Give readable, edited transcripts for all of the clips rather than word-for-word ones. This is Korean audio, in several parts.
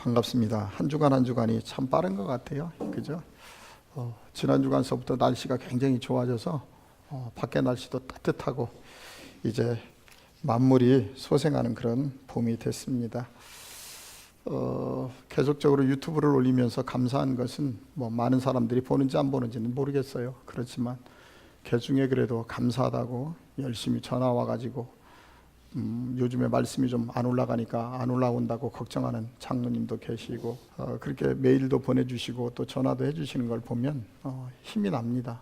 반갑습니다. 한 주간 한 주간이 참 빠른 것 같아요. 그죠? 지난 주간서부터 날씨가 굉장히 좋아져서 밖에 날씨도 따뜻하고 이제 만물이 소생하는 그런 봄이 됐습니다. 계속적으로 유튜브를 올리면서 감사한 것은 뭐 많은 사람들이 보는지 안 보는지는 모르겠어요. 그렇지만 개중에 그래도 감사하다고 열심히 전화 와가지고 요즘에 말씀이 좀 안 올라가니까 안 올라온다고 걱정하는 장로님도 계시고 그렇게 메일도 보내주시고 또 전화도 해주시는 걸 보면 힘이 납니다.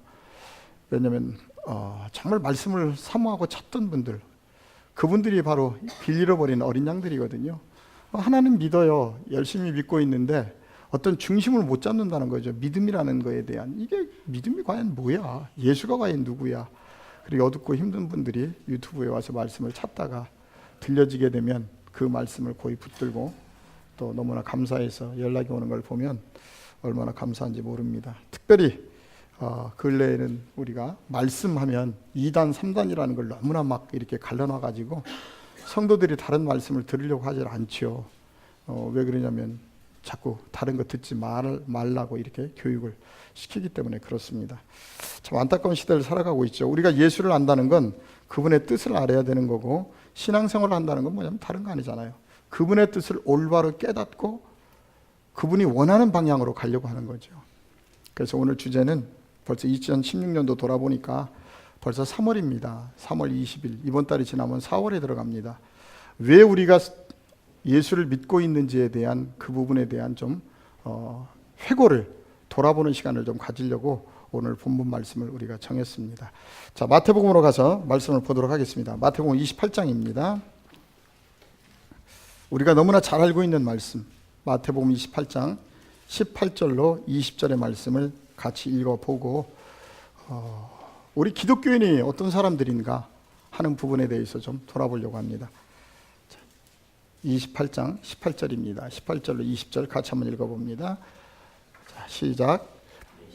왜냐하면 정말 말씀을 사모하고 찾던 분들, 그분들이 바로 길 잃어버린 어린 양들이거든요. 하나님 믿어요. 열심히 믿고 있는데 어떤 중심을 못 잡는다는 거죠. 믿음이라는 거에 대한, 이게 믿음이 과연 뭐야? 예수가 과연 누구야? 그리고 어둡고 힘든 분들이 유튜브에 와서 말씀을 찾다가 들려지게 되면 그 말씀을 고이 붙들고 또 너무나 감사해서 연락이 오는 걸 보면 얼마나 감사한지 모릅니다. 특별히 근래에는 우리가 말씀하면 2단, 3단이라는 걸 너무나 막 이렇게 갈라놔가지고 성도들이 다른 말씀을 들으려고 하질 않죠. 왜 그러냐면 자꾸 다른 거 듣지 말라고 이렇게 교육을 시키기 때문에 그렇습니다. 참 안타까운 시대를 살아가고 있죠. 우리가 예수를 안다는 건 그분의 뜻을 알아야 되는 거고, 신앙생활을 한다는 건 뭐냐면 다른 거 아니잖아요. 그분의 뜻을 올바로 깨닫고 그분이 원하는 방향으로 가려고 하는 거죠. 그래서 오늘 주제는 벌써 2016년도 돌아보니까 벌써 3월입니다. 3월 20일, 이번 달이 지나면 4월에 들어갑니다. 왜 우리가 예수를 믿고 있는지에 대한 그 부분에 대한 좀 회고를 돌아보는 시간을 좀 가지려고 오늘 본문 말씀을 우리가 정했습니다. 자, 마태복음으로 가서 말씀을 보도록 하겠습니다. 마태복음 28장입니다. 우리가 너무나 잘 알고 있는 말씀, 마태복음 28장 18절로 20절의 말씀을 같이 읽어보고 우리 기독교인이 어떤 사람들인가 하는 부분에 대해서 좀 돌아보려고 합니다. 28장 18절입니다. 18절로 20절 같이 한번 읽어봅니다. 자, 시작.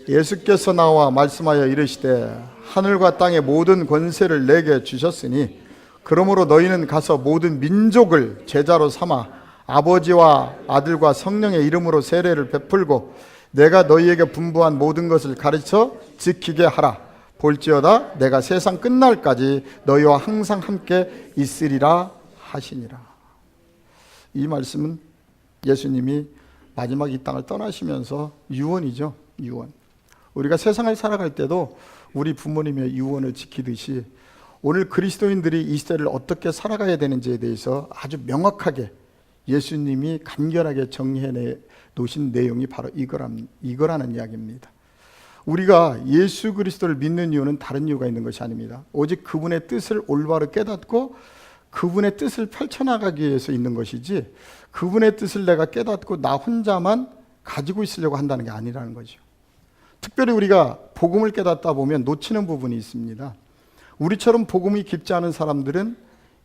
예수께서 나와 말씀하여 이르시되 하늘과 땅의 모든 권세를 내게 주셨으니 그러므로 너희는 가서 모든 민족을 제자로 삼아 아버지와 아들과 성령의 이름으로 세례를 베풀고 내가 너희에게 분부한 모든 것을 가르쳐 지키게 하라. 볼지어다 내가 세상 끝날까지 너희와 항상 함께 있으리라 하시니라. 이 말씀은 예수님이 마지막 이 땅을 떠나시면서 유언이죠. 유언. 우리가 세상을 살아갈 때도 우리 부모님의 유언을 지키듯이 오늘 그리스도인들이 이 시대를 어떻게 살아가야 되는지에 대해서 아주 명확하게 예수님이 간결하게 정리해 놓으신 내용이 바로 이거라는 이야기입니다. 우리가 예수 그리스도를 믿는 이유는 다른 이유가 있는 것이 아닙니다. 오직 그분의 뜻을 올바로 깨닫고 그분의 뜻을 펼쳐나가기 위해서 있는 것이지, 그분의 뜻을 내가 깨닫고 나 혼자만 가지고 있으려고 한다는 게 아니라는 거죠. 특별히 우리가 복음을 깨닫다 보면 놓치는 부분이 있습니다. 우리처럼 복음이 깊지 않은 사람들은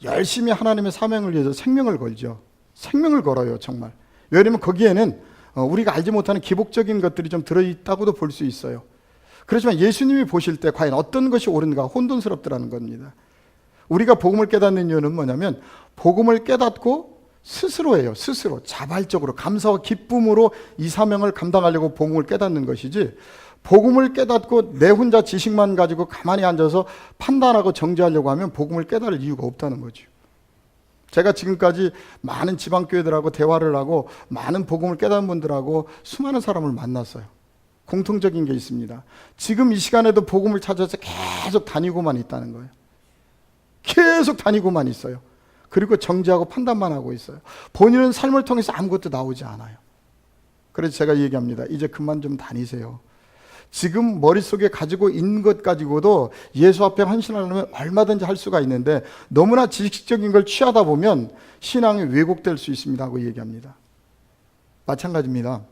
열심히 하나님의 사명을 위해서 생명을 걸죠. 생명을 걸어요, 정말. 왜냐하면 거기에는 우리가 알지 못하는 기복적인 것들이 좀 들어있다고도 볼 수 있어요. 그렇지만 예수님이 보실 때 과연 어떤 것이 옳은가 혼돈스럽더라는 겁니다. 우리가 복음을 깨닫는 이유는 뭐냐면 복음을 깨닫고 스스로예요. 스스로 자발적으로 감사와 기쁨으로 이 사명을 감당하려고 복음을 깨닫는 것이지, 복음을 깨닫고 내 혼자 지식만 가지고 가만히 앉아서 판단하고 정죄하려고 하면 복음을 깨달을 이유가 없다는 거죠. 제가 지금까지 많은 지방교회들하고 대화를 하고 많은 복음을 깨닫는 분들하고 수많은 사람을 만났어요. 공통적인 게 있습니다. 지금 이 시간에도 복음을 찾아서 계속 다니고만 있다는 거예요. 계속 다니고만 있어요. 그리고 정죄하고 판단만 하고 있어요. 본인은 삶을 통해서 아무것도 나오지 않아요. 그래서 제가 얘기합니다. 이제 그만 좀 다니세요. 지금 머릿속에 가지고 있는 것 가지고도 예수 앞에 헌신하려면 얼마든지 할 수가 있는데 너무나 지식적인 걸 취하다 보면 신앙이 왜곡될 수 있습니다 하고 얘기합니다. 마찬가지입니다.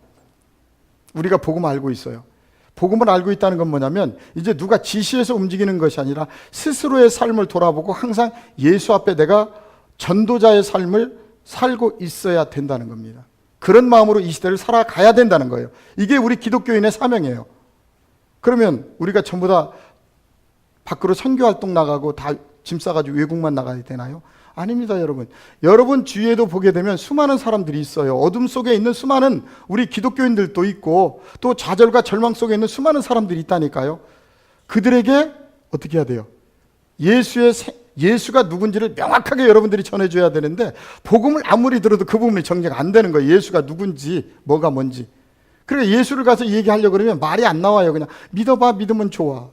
우리가 복음을 알고 있어요. 복음을 알고 있다는 건 뭐냐면 이제 누가 지시해서 움직이는 것이 아니라 스스로의 삶을 돌아보고 항상 예수 앞에 내가 전도자의 삶을 살고 있어야 된다는 겁니다. 그런 마음으로 이 시대를 살아가야 된다는 거예요. 이게 우리 기독교인의 사명이에요. 그러면 우리가 전부 다 밖으로 선교활동 나가고 다 짐 싸가지고 외국만 나가야 되나요? 아닙니다, 여러분. 여러분 주위에도 보게 되면 수많은 사람들이 있어요. 어둠 속에 있는 수많은 우리 기독교인들도 있고 또 좌절과 절망 속에 있는 수많은 사람들이 있다니까요. 그들에게 어떻게 해야 돼요? 예수가 누군지를 명확하게 여러분들이 전해줘야 되는데 복음을 아무리 들어도 그 부분이 정리가 안 되는 거예요. 예수가 누군지 뭐가 뭔지. 그러니까 예수를 가서 얘기하려고 그러면 말이 안 나와요. 그냥 믿어봐, 믿으면 좋아.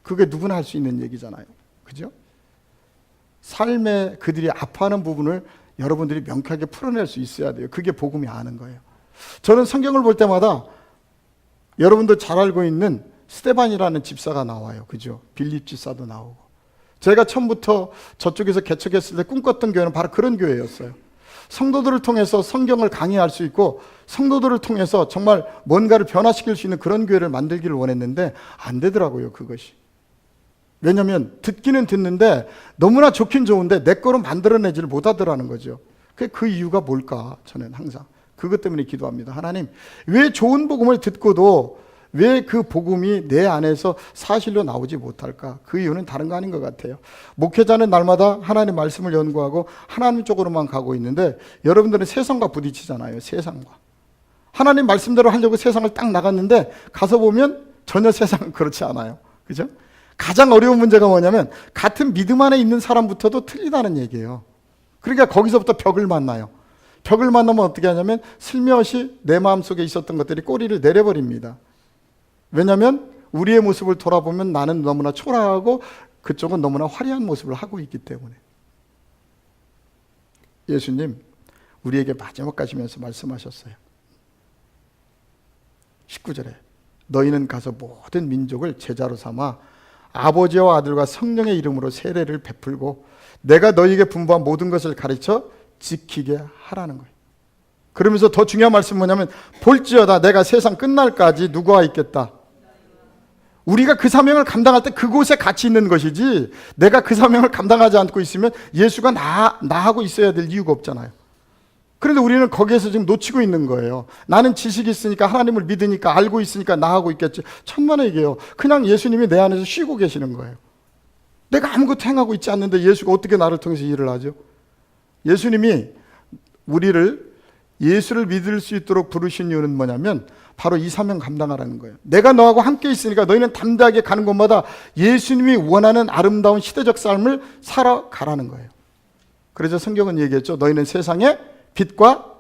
그게 누구나 할 수 있는 얘기잖아요. 그죠? 삶에 그들이 아파하는 부분을 여러분들이 명쾌하게 풀어낼 수 있어야 돼요. 그게 복음이 아는 거예요. 저는 성경을 볼 때마다 여러분도 잘 알고 있는 스데반이라는 집사가 나와요. 그죠? 빌립 집사도 나오고. 제가 처음부터 저쪽에서 개척했을 때 꿈꿨던 교회는 바로 그런 교회였어요. 성도들을 통해서 성경을 강의할 수 있고 성도들을 통해서 정말 뭔가를 변화시킬 수 있는 그런 교회를 만들기를 원했는데 안 되더라고요, 그것이. 왜냐하면 듣기는 듣는데 너무나 좋긴 좋은데 내 거로 만들어내지를 못하더라는 거죠. 그 이유가 뭘까? 저는 항상 그것 때문에 기도합니다. 하나님, 왜 좋은 복음을 듣고도 왜 그 복음이 내 안에서 사실로 나오지 못할까? 그 이유는 다른 거 아닌 것 같아요. 목회자는 날마다 하나님 말씀을 연구하고 하나님 쪽으로만 가고 있는데 여러분들은 세상과 부딪히잖아요. 세상과. 하나님 말씀대로 하려고 세상을 딱 나갔는데 가서 보면 전혀 세상은 그렇지 않아요. 그죠? 가장 어려운 문제가 뭐냐면 같은 믿음 안에 있는 사람부터도 틀리다는 얘기예요. 그러니까 거기서부터 벽을 만나요. 벽을 만나면 어떻게 하냐면 슬며시 내 마음속에 있었던 것들이 꼬리를 내려버립니다. 왜냐하면 우리의 모습을 돌아보면 나는 너무나 초라하고 그쪽은 너무나 화려한 모습을 하고 있기 때문에. 예수님 우리에게 마지막 가시면서 말씀하셨어요. 19절에 너희는 가서 모든 민족을 제자로 삼아 아버지와 아들과 성령의 이름으로 세례를 베풀고 내가 너희에게 분부한 모든 것을 가르쳐 지키게 하라는 거예요. 그러면서 더 중요한 말씀은 뭐냐면 볼지어다 내가 세상 끝날까지 누구와 있겠다. 우리가 그 사명을 감당할 때 그곳에 같이 있는 것이지 내가 그 사명을 감당하지 않고 있으면 예수가 나하고 있어야 될 이유가 없잖아요. 그런데 우리는 거기에서 지금 놓치고 있는 거예요. 나는 지식이 있으니까 하나님을 믿으니까 알고 있으니까 나하고 있겠지. 천만에 얘기해요. 그냥 예수님이 내 안에서 쉬고 계시는 거예요. 내가 아무것도 행하고 있지 않는데 예수가 어떻게 나를 통해서 일을 하죠? 예수님이 우리를 예수를 믿을 수 있도록 부르신 이유는 뭐냐면 바로 이 사명 감당하라는 거예요. 내가 너하고 함께 있으니까 너희는 담대하게 가는 곳마다 예수님이 원하는 아름다운 시대적 삶을 살아가라는 거예요. 그래서 성경은 얘기했죠. 너희는 세상의 빛과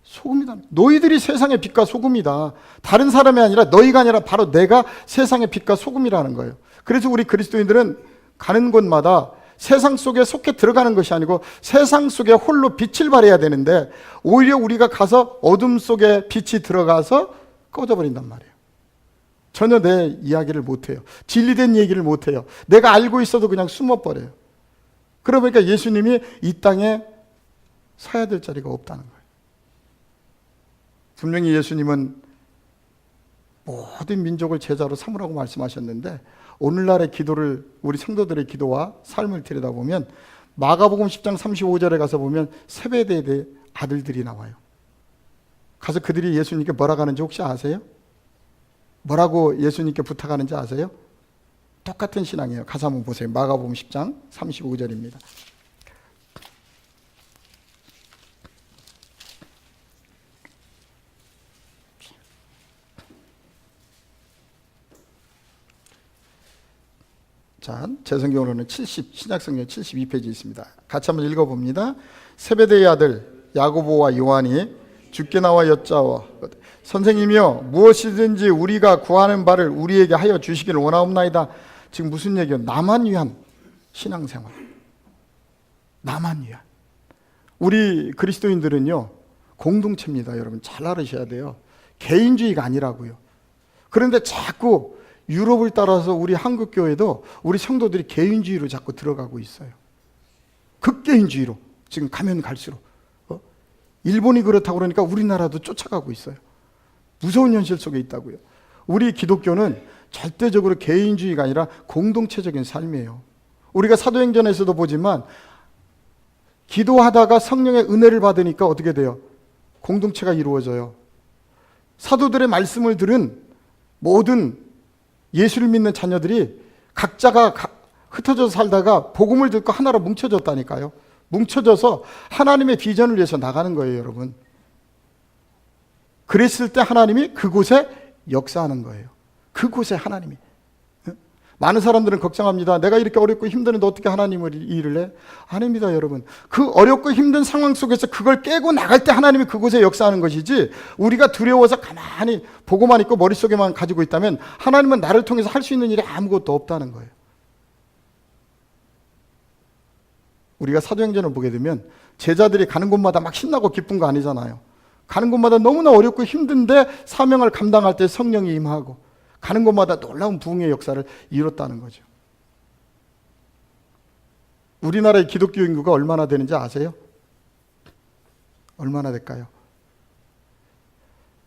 소금이다. 너희들이 세상의 빛과 소금이다. 다른 사람이 아니라 너희가 아니라 바로 내가 세상의 빛과 소금이라는 거예요. 그래서 우리 그리스도인들은 가는 곳마다 세상 속에 속해 들어가는 것이 아니고 세상 속에 홀로 빛을 발해야 되는데 오히려 우리가 가서 어둠 속에 빛이 들어가서 꺼져버린단 말이에요. 전혀 내 이야기를 못해요. 진리된 얘기를 못해요. 내가 알고 있어도 그냥 숨어버려요. 그러다 보니까 예수님이 이 땅에 서야 될 자리가 없다는 거예요. 분명히 예수님은 모든 민족을 제자로 삼으라고 말씀하셨는데 오늘날의 기도를 우리 성도들의 기도와 삶을 들여다보면 마가복음 10장 35절에 가서 보면 세베대의 아들들이 나와요. 가서 그들이 예수님께 뭐라고 하는지 혹시 아세요? 뭐라고 예수님께 부탁하는지 아세요? 똑같은 신앙이에요. 가서 한번 보세요. 마가복음 10장 35절입니다. 자, 제 성경으로는 신약성경 72페이지 있습니다. 같이 한번 읽어봅니다. 세베대의 아들 야고보와 요한이 주께 나와 여짜와 선생님이여 무엇이든지 우리가 구하는 바를 우리에게 하여 주시기를 원하옵나이다. 지금 무슨 얘기예요? 나만 위한 신앙생활. 나만 위한. 우리 그리스도인들은요 공동체입니다. 여러분 잘 알으셔야 돼요. 개인주의가 아니라고요. 그런데 자꾸 유럽을 따라서 우리 한국교회도 우리 성도들이 개인주의로 자꾸 들어가고 있어요. 극개인주의로 지금 가면 갈수록. 일본이 그렇다고 그러니까 우리나라도 쫓아가고 있어요. 무서운 현실 속에 있다고요. 우리 기독교는 절대적으로 개인주의가 아니라 공동체적인 삶이에요. 우리가 사도행전에서도 보지만 기도하다가 성령의 은혜를 받으니까 어떻게 돼요? 공동체가 이루어져요. 사도들의 말씀을 들은 모든 예수를 믿는 자녀들이 각자가 흩어져서 살다가 복음을 듣고 하나로 뭉쳐졌다니까요. 뭉쳐져서 하나님의 비전을 위해서 나가는 거예요, 여러분. 그랬을 때 하나님이 그곳에 역사하는 거예요. 그곳에 하나님이. 많은 사람들은 걱정합니다. 내가 이렇게 어렵고 힘드는데 어떻게 하나님을 일을 해? 아닙니다, 여러분. 그 어렵고 힘든 상황 속에서 그걸 깨고 나갈 때 하나님이 그곳에 역사하는 것이지, 우리가 두려워서 가만히 보고만 있고 머릿속에만 가지고 있다면 하나님은 나를 통해서 할 수 있는 일이 아무것도 없다는 거예요. 우리가 사도행전을 보게 되면 제자들이 가는 곳마다 막 신나고 기쁜 거 아니잖아요. 가는 곳마다 너무나 어렵고 힘든데 사명을 감당할 때 성령이 임하고 가는 곳마다 놀라운 부흥의 역사를 이뤘다는 거죠. 우리나라의 기독교 인구가 얼마나 되는지 아세요? 얼마나 될까요?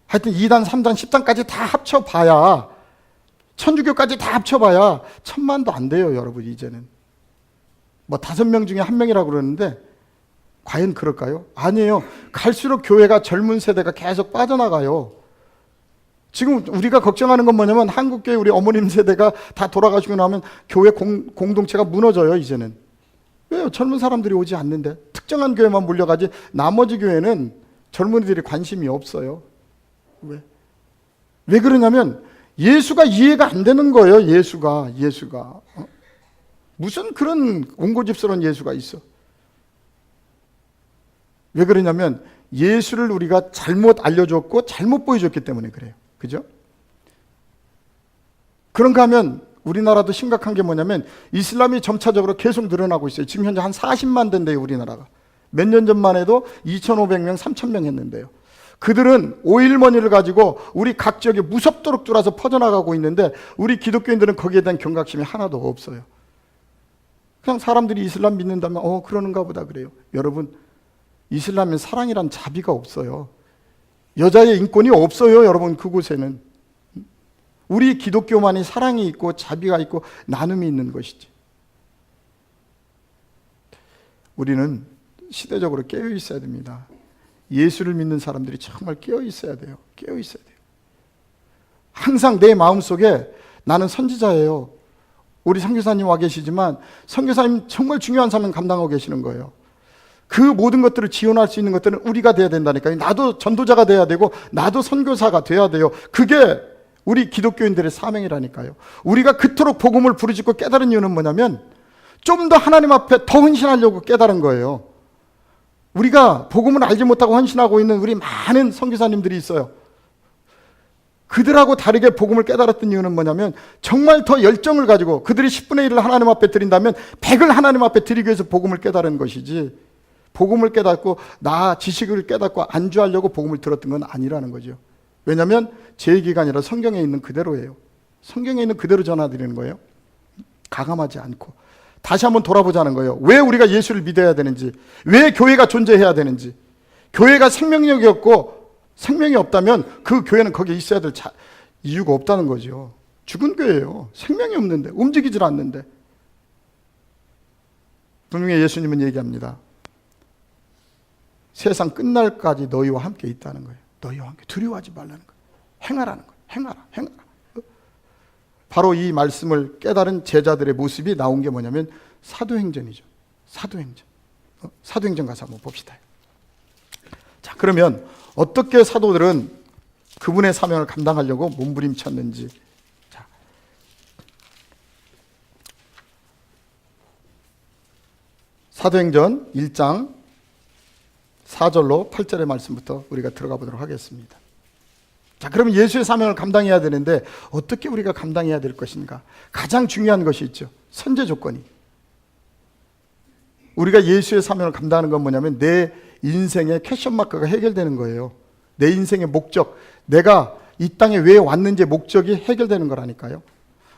하여튼 2단, 3단, 10단까지 다 합쳐봐야, 천주교까지 다 합쳐봐야 1000만도 안 돼요, 여러분. 이제는 뭐 5명 중에 1명이라고 그러는데 과연 그럴까요? 아니에요. 갈수록 교회가, 젊은 세대가 계속 빠져나가요. 지금 우리가 걱정하는 건 뭐냐면 한국교회 우리 어머님 세대가 다 돌아가시고 나면 교회 공동체가 무너져요, 이제는. 왜요? 젊은 사람들이 오지 않는데. 특정한 교회만 몰려가지 나머지 교회는 젊은이들이 관심이 없어요. 왜 그러냐면 예수가 이해가 안 되는 거예요. 예수가. 무슨 그런 옹고집스러운 예수가 있어. 왜 그러냐면 예수를 우리가 잘못 알려줬고 잘못 보여줬기 때문에 그래요. 그죠? 그런가 하면 우리나라도 심각한 게 뭐냐면 이슬람이 점차적으로 계속 늘어나고 있어요. 지금 현재 한 40만 된대요, 우리나라가. 몇 년 전만 해도 2,500명, 3,000명 했는데요. 그들은 오일머니를 가지고 우리 각 지역에 무섭도록 뚫어서 퍼져나가고 있는데 우리 기독교인들은 거기에 대한 경각심이 하나도 없어요. 그냥 사람들이 이슬람 믿는다면 그러는가 보다 그래요. 여러분, 이슬람은 사랑이란 자비가 없어요. 여자의 인권이 없어요, 여러분. 그곳에는 우리 기독교만이 사랑이 있고 자비가 있고 나눔이 있는 것이지. 우리는 시대적으로 깨어 있어야 됩니다. 예수를 믿는 사람들이 정말 깨어 있어야 돼요. 깨어 있어야 돼요. 항상 내 마음속에 나는 선지자예요. 우리 선교사님 와 계시지만 선교사님 정말 중요한 사명 감당하고 계시는 거예요. 그 모든 것들을 지원할 수 있는 것들은 우리가 돼야 된다니까요. 나도 전도자가 돼야 되고 나도 선교사가 돼야 돼요. 그게 우리 기독교인들의 사명이라니까요. 우리가 그토록 복음을 부르짖고 깨달은 이유는 뭐냐면 좀 더 하나님 앞에 더 헌신하려고 깨달은 거예요. 우리가 복음을 알지 못하고 헌신하고 있는 우리 많은 선교사님들이 있어요. 그들하고 다르게 복음을 깨달았던 이유는 뭐냐면 정말 더 열정을 가지고 그들이 10분의 1을 하나님 앞에 드린다면 100을 하나님 앞에 드리기 위해서 복음을 깨달은 것이지, 복음을 깨닫고 나 지식을 깨닫고 안주하려고 복음을 들었던 건 아니라는 거죠. 왜냐하면 제 얘기가 아니라 성경에 있는 그대로예요. 성경에 있는 그대로 전해드리는 거예요. 가감하지 않고. 다시 한번 돌아보자는 거예요. 왜 우리가 예수를 믿어야 되는지, 왜 교회가 존재해야 되는지. 교회가 생명력이 없고 생명이 없다면 그 교회는 거기에 있어야 될 이유가 없다는 거죠. 죽은 교회예요. 생명이 없는데, 움직이질 않는데. 분명히 예수님은 얘기합니다. 세상 끝날까지 너희와 함께 있다는 거예요. 너희와 함께. 두려워하지 말라는 거예요. 행하라는 거예요. 행하라. 바로 이 말씀을 깨달은 제자들의 모습이 나온 게 뭐냐면 사도행전이죠. 사도행전 가서 한번 봅시다. 자, 그러면 어떻게 사도들은 그분의 사명을 감당하려고 몸부림쳤는지. 자, 사도행전 1장 4절로 8절의 말씀부터 우리가 들어가 보도록 하겠습니다. 자, 그러면 예수의 사명을 감당해야 되는데 어떻게 우리가 감당해야 될 것인가? 가장 중요한 것이 있죠. 선제 조건이. 우리가 예수의 사명을 감당하는 건 뭐냐면 내 인생의 캐션 마크가 해결되는 거예요. 내 인생의 목적, 내가 이 땅에 왜 왔는지 목적이 해결되는 거라니까요.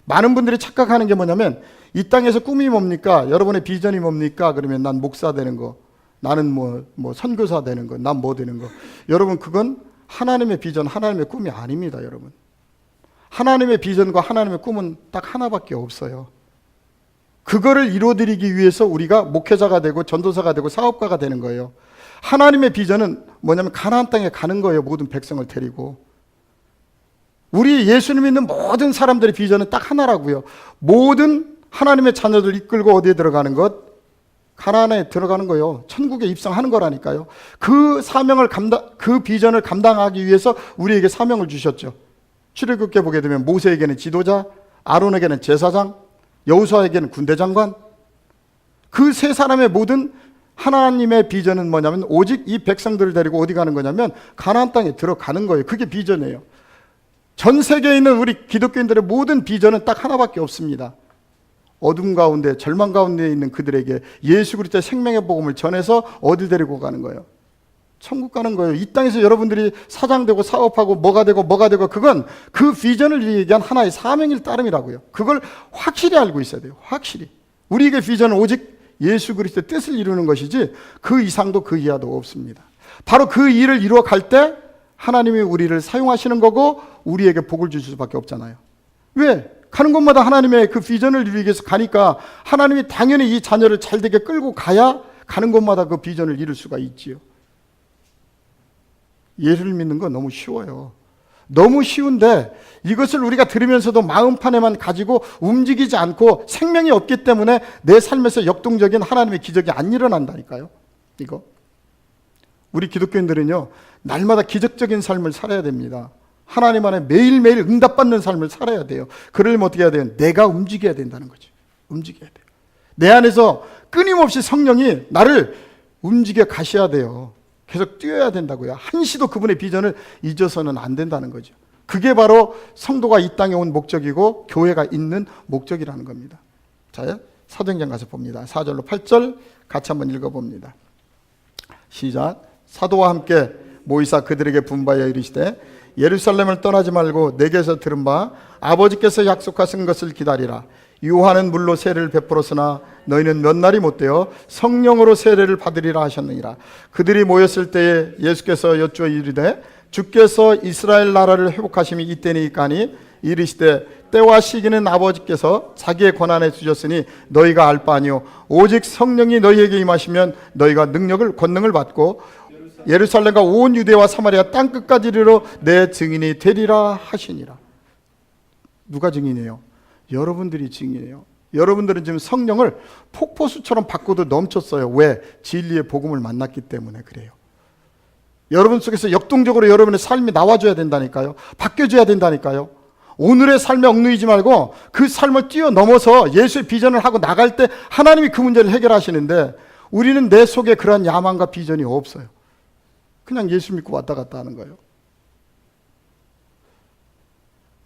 많은 분들이 착각하는 게 뭐냐면 이 땅에서 꿈이 뭡니까? 여러분의 비전이 뭡니까? 그러면 난 목사 되는 거, 나는 뭐 선교사 되는 거, 난 뭐 되는 거. 여러분, 그건 하나님의 비전, 하나님의 꿈이 아닙니다, 여러분. 하나님의 비전과 하나님의 꿈은 딱 하나밖에 없어요. 그거를 이루어드리기 위해서 우리가 목회자가 되고 전도사가 되고 사업가가 되는 거예요. 하나님의 비전은 뭐냐면 가나안 땅에 가는 거예요. 모든 백성을 데리고. 우리 예수님 믿는 모든 사람들의 비전은 딱 하나라고요. 모든 하나님의 자녀들 이끌고 어디에 들어가는 것? 가나안에 들어가는 거예요. 천국에 입성하는 거라니까요. 그 사명을 그 비전을 감당하기 위해서 우리에게 사명을 주셨죠. 출애굽기에 보게 되면 모세에게는 지도자, 아론에게는 제사장, 여호수아에게는 군대장관. 그 세 사람의 모든 하나님의 비전은 뭐냐면 오직 이 백성들을 데리고 어디 가는 거냐면 가나안 땅에 들어가는 거예요. 그게 비전이에요. 전 세계에 있는 우리 기독교인들의 모든 비전은 딱 하나밖에 없습니다. 어둠 가운데 절망 가운데 있는 그들에게 예수 그리스도의 생명의 복음을 전해서 어디 데리고 가는 거예요? 천국 가는 거예요. 이 땅에서 여러분들이 사장되고 사업하고 뭐가 되고 그건 그 비전을 얘기한 하나의 사명일 따름이라고요. 그걸 확실히 알고 있어야 돼요. 확실히. 우리에게 비전은 오직 예수 그리스도의 뜻을 이루는 것이지 그 이상도 그 이하도 없습니다. 바로 그 일을 이루어 갈 때 하나님이 우리를 사용하시는 거고 우리에게 복을 주실 수밖에 없잖아요. 왜? 가는 곳마다 하나님의 그 비전을 이루기 위해서 가니까 하나님이 당연히 이 자녀를 잘되게 끌고 가야 가는 곳마다 그 비전을 이룰 수가 있지요. 예수를 믿는 건 너무 쉬워요. 너무 쉬운데 이것을 우리가 들으면서도 마음판에만 가지고 움직이지 않고 생명이 없기 때문에 내 삶에서 역동적인 하나님의 기적이 안 일어난다니까요. 이거 우리 기독교인들은요 날마다 기적적인 삶을 살아야 됩니다. 하나님 안에 매일매일 응답받는 삶을 살아야 돼요. 그러려면 어떻게 해야 돼요? 내가 움직여야 된다는 거죠. 움직여야 돼요. 내 안에서 끊임없이 성령이 나를 움직여 가셔야 돼요. 계속 뛰어야 된다고요. 한시도 그분의 비전을 잊어서는 안 된다는 거죠. 그게 바로 성도가 이 땅에 온 목적이고 교회가 있는 목적이라는 겁니다. 자, 사도행전 가서 봅니다. 4절로 8절 같이 한번 읽어봅니다. 시작. 사도와 함께 모이사 그들에게 분바여 이르시되 예루살렘을 떠나지 말고 내게서 들은 바 아버지께서 약속하신 것을 기다리라. 요한은 물로 세례를 베풀었으나 너희는 몇 날이 못되어 성령으로 세례를 받으리라 하셨느니라. 그들이 모였을 때에 예수께서 여쭈어 이르되 주께서 이스라엘 나라를 회복하심이 이때니까니 이르시되 때와 시기는 아버지께서 자기의 권한에 주셨으니 너희가 알 바 아니요 오직 성령이 너희에게 임하시면 너희가 권능을 받고 예루살렘과 온 유대와 사마리아 땅끝까지 이르러 내 증인이 되리라 하시니라. 누가 증인이에요? 여러분들이 증인이에요. 여러분들은 지금 성령을 폭포수처럼 받고도 넘쳤어요. 왜? 진리의 복음을 만났기 때문에 그래요. 여러분 속에서 역동적으로 여러분의 삶이 나와줘야 된다니까요. 바뀌어줘야 된다니까요. 오늘의 삶에 얽누이지 말고 그 삶을 뛰어넘어서 예수의 비전을 하고 나갈 때 하나님이 그 문제를 해결하시는데 우리는 내 속에 그러한 야망과 비전이 없어요. 그냥 예수 믿고 왔다 갔다 하는 거예요.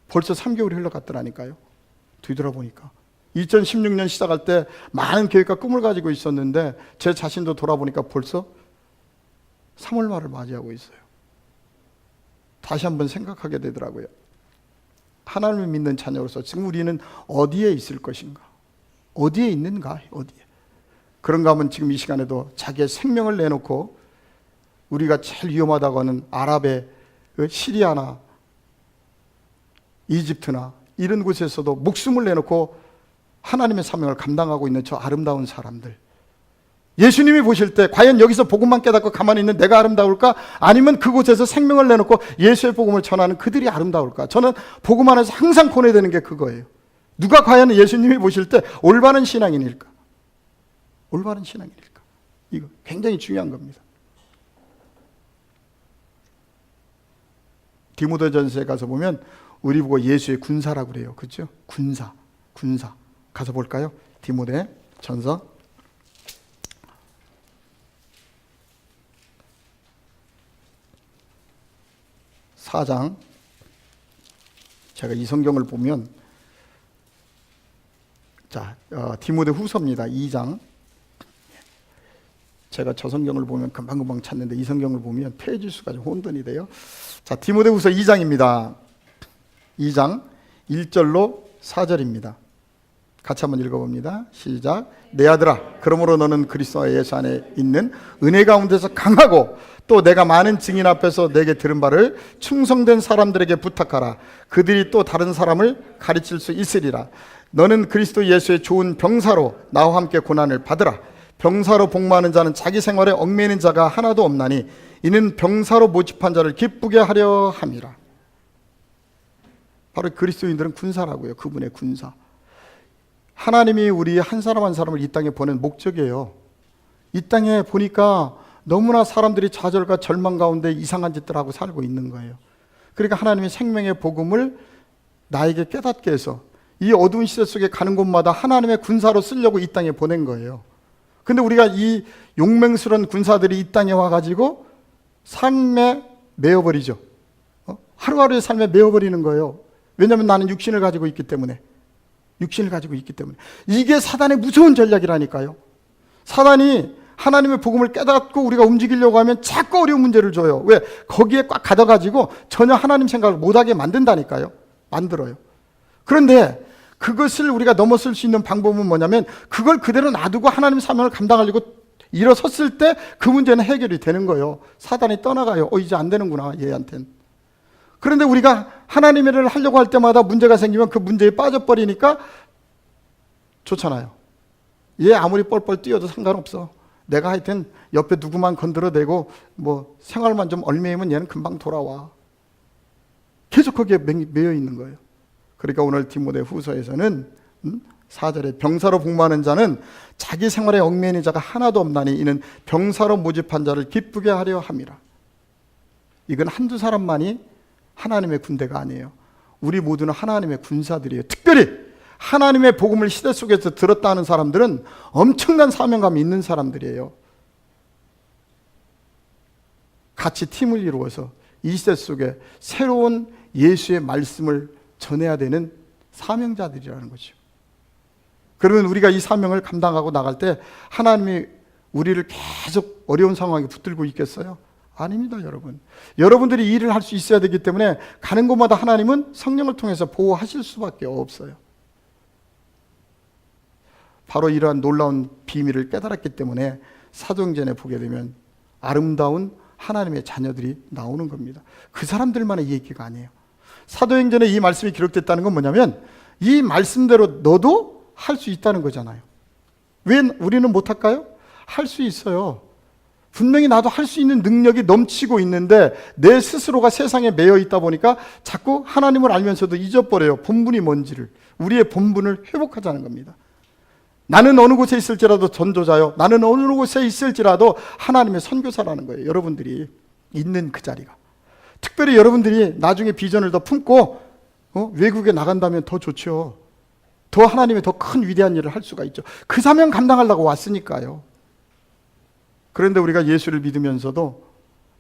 벌써 3개월이 흘러갔더라니까요. 뒤돌아보니까 2016년 시작할 때 많은 계획과 꿈을 가지고 있었는데 제 자신도 돌아보니까 벌써 3월 말을 맞이하고 있어요. 다시 한번 생각하게 되더라고요. 하나님을 믿는 자녀로서 지금 우리는 어디에 있을 것인가? 어디에 있는가? 어디에? 그런가 하면 지금 이 시간에도 자기의 생명을 내놓고 우리가 제일 위험하다고 하는 아랍의 시리아나 이집트나 이런 곳에서도 목숨을 내놓고 하나님의 사명을 감당하고 있는 저 아름다운 사람들, 예수님이 보실 때 과연 여기서 복음만 깨닫고 가만히 있는 내가 아름다울까? 아니면 그곳에서 생명을 내놓고 예수의 복음을 전하는 그들이 아름다울까? 저는 복음 안에서 항상 고뇌되는 게 그거예요. 누가 과연 예수님이 보실 때 올바른 신앙인일까? 올바른 신앙인일까? 이거 굉장히 중요한 겁니다. 디모데전서에 가서 보면 우리 보고 예수의 군사라고 그래요. 그렇죠? 군사. 가서 볼까요? 디모데전서 4장. 제가 이 성경을 보면 디모데 후서입니다. 2장. 제가 저 성경을 보면 금방금방 찾는데 이 성경을 보면 페이지 수가 좀 혼돈이 돼요. 자, 디모데 후서 2장입니다. 2장 1절로 4절입니다. 같이 한번 읽어봅니다. 시작. 내 아들아, 그러므로 너는 그리스도 예수 안에 있는 은혜 가운데서 강하고 또 내가 많은 증인 앞에서 내게 들은 바를 충성된 사람들에게 부탁하라. 그들이 또 다른 사람을 가르칠 수 있으리라. 너는 그리스도 예수의 좋은 병사로 나와 함께 고난을 받으라. 병사로 복무하는 자는 자기 생활에 얽매이는 자가 하나도 없나니 이는 병사로 모집한 자를 기쁘게 하려 함이라. 바로 그리스도인들은 군사라고요. 그분의 군사. 하나님이 우리 한 사람 한 사람을 이 땅에 보낸 목적이에요. 이 땅에 보니까 너무나 사람들이 좌절과 절망 가운데 이상한 짓들 하고 살고 있는 거예요. 그러니까 하나님의 생명의 복음을 나에게 깨닫게 해서 이 어두운 시대 속에 가는 곳마다 하나님의 군사로 쓰려고 이 땅에 보낸 거예요. 근데 우리가 이 용맹스러운 군사들이 이 땅에 와가지고 삶에 매어버리죠. 하루하루의 삶에 매어버리는 거예요. 왜냐하면 나는 육신을 가지고 있기 때문에. 이게 사단의 무서운 전략이라니까요. 사단이 하나님의 복음을 깨닫고 우리가 움직이려고 하면 자꾸 어려운 문제를 줘요. 왜? 거기에 꽉 가둬가지고 전혀 하나님 생각을 못하게 만든다니까요. 만들어요. 그런데 그것을 우리가 넘어설 수 있는 방법은 뭐냐면 그걸 그대로 놔두고 하나님 사명을 감당하려고 일어섰을 때 그 문제는 해결이 되는 거예요. 사단이 떠나가요. 이제 안 되는구나, 얘한텐. 그런데 우리가 하나님의 일을 하려고 할 때마다 문제가 생기면 그 문제에 빠져버리니까 좋잖아요. 얘 아무리 뻘뻘 뛰어도 상관없어. 내가 하여튼 옆에 누구만 건드려대고 뭐 생활만 좀 얽매이면 얘는 금방 돌아와. 계속 거기에 매여 있는 거예요. 그러니까 오늘 디모데 후서에서는 4절에 병사로 복무하는 자는 자기 생활에 얽매이는 자가 하나도 없나니 이는 병사로 모집한 자를 기쁘게 하려 함이라. 이건 한두 사람만이 하나님의 군대가 아니에요. 우리 모두는 하나님의 군사들이에요. 특별히 하나님의 복음을 시대 속에서 들었다 하는 사람들은 엄청난 사명감이 있는 사람들이에요. 같이 팀을 이루어서 이 시대 속에 새로운 예수의 말씀을 전해야 되는 사명자들이라는 거죠. 그러면 우리가 이 사명을 감당하고 나갈 때 하나님이 우리를 계속 어려운 상황에 붙들고 있겠어요? 아닙니다, 여러분. 여러분들이 이 일을 할 수 있어야 되기 때문에 가는 곳마다 하나님은 성령을 통해서 보호하실 수밖에 없어요. 바로 이러한 놀라운 비밀을 깨달았기 때문에 사도행전에 보게 되면 아름다운 하나님의 자녀들이 나오는 겁니다. 그 사람들만의 얘기가 아니에요. 사도행전에 이 말씀이 기록됐다는 건 뭐냐면 이 말씀대로 너도 할 수 있다는 거잖아요. 왜 우리는 못할까요? 할 수 있어요. 분명히 나도 할 수 있는 능력이 넘치고 있는데 내 스스로가 세상에 매여 있다 보니까 자꾸 하나님을 알면서도 잊어버려요. 본분이 뭔지를. 우리의 본분을 회복하자는 겁니다. 나는 어느 곳에 있을지라도 전도자요. 나는 어느 곳에 있을지라도 하나님의 선교사라는 거예요. 여러분들이 있는 그 자리가. 특별히 여러분들이 나중에 비전을 더 품고 외국에 나간다면 더 좋죠. 더 하나님의 더 큰 위대한 일을 할 수가 있죠. 그 사명 감당하려고 왔으니까요. 그런데 우리가 예수를 믿으면서도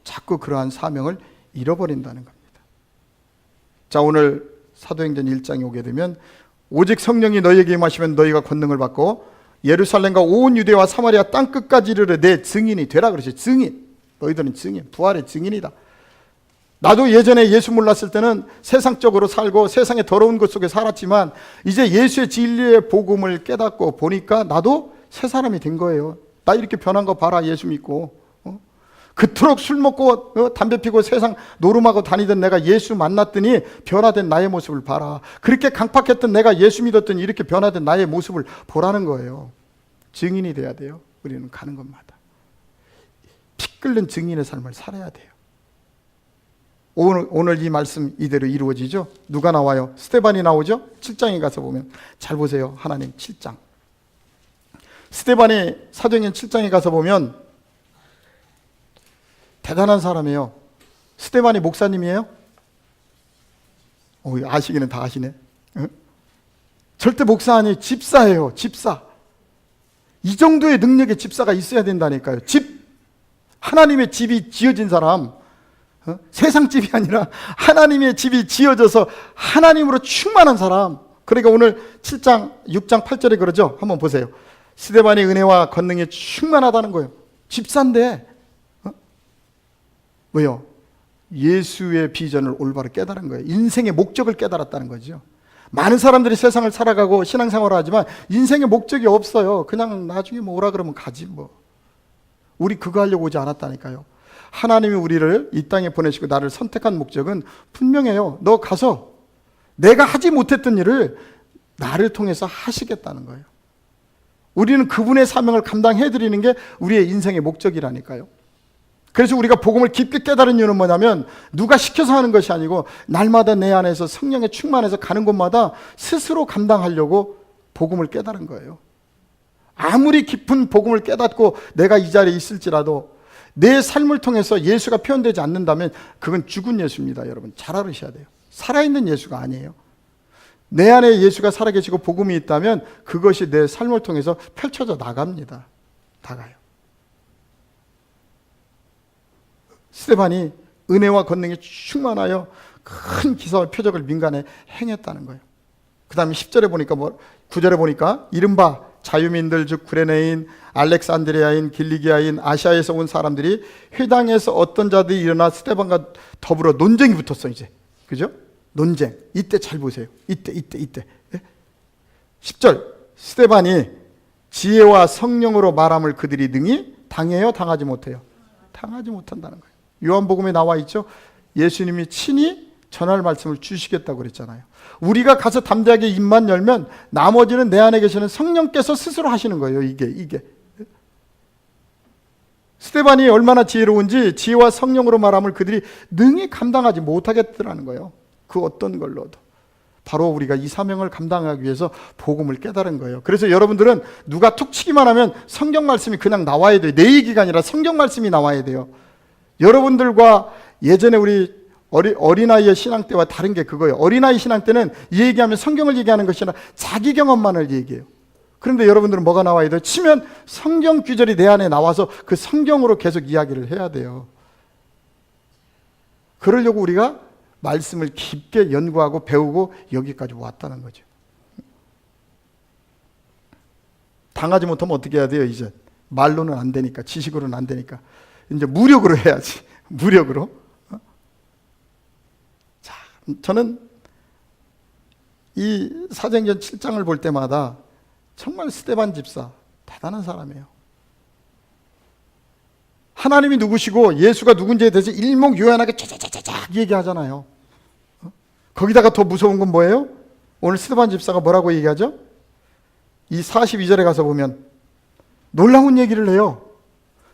자꾸 그러한 사명을 잃어버린다는 겁니다. 자, 오늘 사도행전 1장에 오게 되면 오직 성령이 너희에게 임하시면 너희가 권능을 받고 예루살렘과 온 유대와 사마리아 땅끝까지 이르러 내 증인이 되라 그러죠. 증인. 너희들은 증인, 부활의 증인이다. 나도 예전에 예수 몰랐을 때는 세상적으로 살고 세상의 더러운 것 속에 살았지만 이제 예수의 진리의 복음을 깨닫고 보니까 나도 새 사람이 된 거예요. 나 이렇게 변한 거 봐라, 예수 믿고. 그토록 술 먹고 담배 피고 세상 노름하고 다니던 내가 예수 만났더니 변화된 나의 모습을 봐라. 그렇게 강팍했던 내가 예수 믿었더니 이렇게 변화된 나의 모습을 보라는 거예요. 증인이 돼야 돼요. 우리는 가는 곳마다 피 끓는 증인의 삶을 살아야 돼요. 오늘 이 말씀 이대로 이루어지죠. 누가 나와요? 스데반이 나오죠. 7장에 가서 보면 잘 보세요. 하나님 7장. 스데반이 사도행전 7장에 가서 보면 대단한 사람이에요. 스데반이 목사님이에요? 아시기는 다 아시네. 응? 절대 목사 아니, 집사예요. 집사. 이 정도의 능력의 집사가 있어야 된다니까요. 하나님의 집이 지어진 사람, 세상 집이 아니라 하나님의 집이 지어져서 하나님으로 충만한 사람. 그러니까 오늘 7장, 6장 8절에 그러죠. 한번 보세요. 스데반이 은혜와 권능에 충만하다는 거예요. 집사인데 왜요? 예수의 비전을 올바로 깨달은 거예요. 인생의 목적을 깨달았다는 거죠. 많은 사람들이 세상을 살아가고 신앙생활을 하지만 인생의 목적이 없어요. 그냥 나중에 뭐 오라 그러면 가지 뭐. 우리 그거 하려고 오지 않았다니까요. 하나님이 우리를 이 땅에 보내시고 나를 선택한 목적은 분명해요. 너 가서 내가 하지 못했던 일을 나를 통해서 하시겠다는 거예요. 우리는 그분의 사명을 감당해드리는 게 우리의 인생의 목적이라니까요. 그래서 우리가 복음을 깊게 깨달은 이유는 뭐냐면 누가 시켜서 하는 것이 아니고 날마다 내 안에서 성령에 충만해서 가는 곳마다 스스로 감당하려고 복음을 깨달은 거예요. 아무리 깊은 복음을 깨닫고 내가 이 자리에 있을지라도 내 삶을 통해서 예수가 표현되지 않는다면 그건 죽은 예수입니다. 여러분 잘 알으셔야 돼요. 살아있는 예수가 아니에요. 내 안에 예수가 살아계시고 복음이 있다면 그것이 내 삶을 통해서 펼쳐져 나갑니다. 나가요. 스데반이 은혜와 권능에 충만하여 큰 기사와 표적을 민간에 행했다는 거예요. 그 다음에 10절에 보니까 9절에 보니까 이른바 자유민들 즉 구레네인, 알렉산드리아인, 길리기아인, 아시아에서 온 사람들이 회당에서 어떤 자들이 일어나 스데반과 더불어 논쟁이 붙었어. 이제 그죠? 논쟁. 이때 잘 보세요. 이때. 예? 10절 스데반이 지혜와 성령으로 말함을 그들이 능히 당해요? 당하지 못해요? 당하지 못한다는 거예요. 요한복음에 나와 있죠. 예수님이 친히 전할 말씀을 주시겠다고 그랬잖아요. 우리가 가서 담대하게 입만 열면 나머지는 내 안에 계시는 성령께서 스스로 하시는 거예요. 이게 스데반이 얼마나 지혜로운지 지혜와 성령으로 말함을 그들이 능히 감당하지 못하겠더라는 거예요. 그 어떤 걸로도. 바로 우리가 이 사명을 감당하기 위해서 복음을 깨달은 거예요. 그래서 여러분들은 누가 툭 치기만 하면 성경 말씀이 그냥 나와야 돼요. 내 얘기가 아니라 성경 말씀이 나와야 돼요. 여러분들과 예전에 우리 어린아이의 신앙 때와 다른 게 그거예요. 어린아이 신앙 때는 이 얘기하면 성경을 얘기하는 것이 아니라 자기 경험만을 얘기해요. 그런데 여러분들은 뭐가 나와야 돼요? 치면 성경 구절이 내 안에 나와서 그 성경으로 계속 이야기를 해야 돼요. 그러려고 우리가 말씀을 깊게 연구하고 배우고 여기까지 왔다는 거죠. 당하지 못하면 어떻게 해야 돼요? 이제 말로는 안 되니까, 지식으로는 안 되니까 이제 무력으로 해야지. 무력으로. 자, 저는 이 사도행전 7장을 볼 때마다 정말 스데반 집사 대단한 사람이에요. 하나님이 누구시고 예수가 누군지에 대해서 일목요연하게 쫙쫙쫙 얘기하잖아요. 거기다가 더 무서운 건 뭐예요? 오늘 스데반 집사가 뭐라고 얘기하죠? 이 42절에 가서 보면 놀라운 얘기를 해요.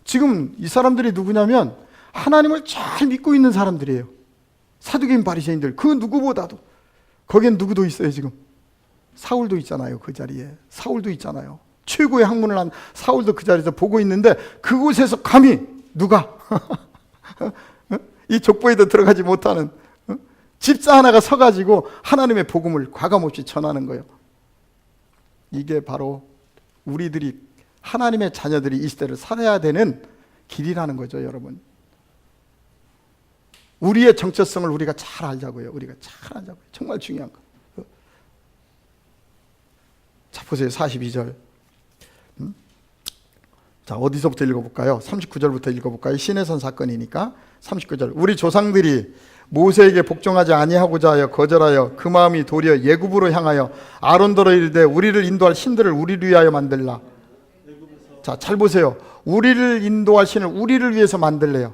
지금 이 사람들이 누구냐면 하나님을 잘 믿고 있는 사람들이에요. 사두개인 바리새인들 그 누구보다도. 거기엔 누구도 있어요. 지금 사울도 있잖아요. 그 자리에 사울도 있잖아요. 최고의 학문을 한 사울도 그 자리에서 보고 있는데 그곳에서 감히 누가 이 족보에도 들어가지 못하는 집사 하나가 서가지고 하나님의 복음을 과감없이 전하는 거예요. 이게 바로 우리들이 하나님의 자녀들이 이 시대를 살아야 되는 길이라는 거죠. 여러분, 우리의 정체성을 우리가 잘 알자고요. 우리가 잘 알자고요. 정말 중요한 거. 자, 보세요. 42절. 자, 어디서부터 읽어볼까요? 39절부터 읽어볼까요? 시내산 사건이니까 39절. 우리 조상들이 모세에게 복종하지 아니하고자 하여 거절하여 그 마음이 도리어 예굽으로 향하여 아론더러 이르되 우리를 인도할 신들을 우리를 위하여 만들라. 자, 잘 보세요. 우리를 인도할 신을 우리를 위해서 만들래요.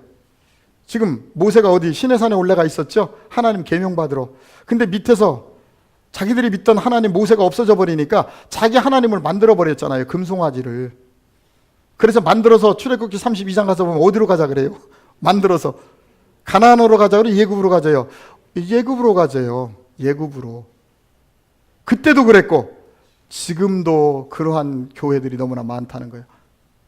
지금 모세가 어디 시내산에 올라가 있었죠? 하나님 계명 받으러. 근데 밑에서 자기들이 믿던 하나님 모세가 없어져 버리니까 자기 하나님을 만들어 버렸잖아요. 금송아지를. 그래서 만들어서 출애굽기 32장 가서 보면 어디로 가자 그래요? 만들어서 가나안으로 가자 그래요? 예굽으로 가자요? 예굽으로 가자요. 예굽으로. 그때도 그랬고 지금도 그러한 교회들이 너무나 많다는 거예요.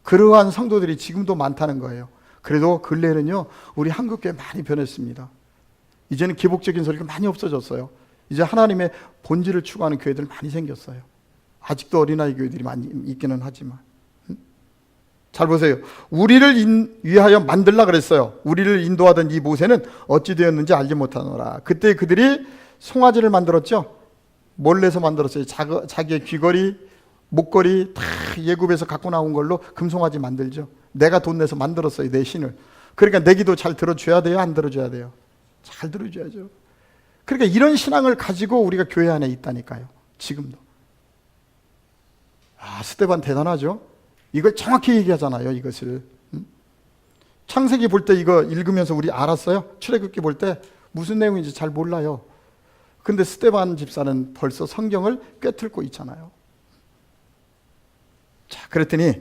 그러한 성도들이 지금도 많다는 거예요. 그래도 근래에는요, 우리 한국교회 많이 변했습니다. 이제는 기복적인 소리가 많이 없어졌어요. 이제 하나님의 본질을 추구하는 교회들 많이 생겼어요. 아직도 어린아이 교회들이 많이 있기는 하지만. 잘 보세요. 우리를 위하여 만들라 그랬어요. 우리를 인도하던 이 모세는 어찌 되었는지 알지 못하노라. 그때 그들이 송아지를 만들었죠. 몰래서 만들었어요. 자기의 귀걸이, 목걸이 다 예굽에서 갖고 나온 걸로 금송아지 만들죠. 내가 돈 내서 만들었어요. 내 신을. 그러니까 내 기도 잘 들어줘야 돼요? 안 들어줘야 돼요? 잘 들어줘야죠. 그러니까 이런 신앙을 가지고 우리가 교회 안에 있다니까요. 지금도. 아, 스데반 대단하죠? 이걸 정확히 얘기하잖아요. 이것을. 창세기 볼 때 이거 읽으면서 우리 알았어요? 출애굽기 볼 때 무슨 내용인지 잘 몰라요. 근데 스데반 집사는 벌써 성경을 꿰뚫고 있잖아요. 자, 그랬더니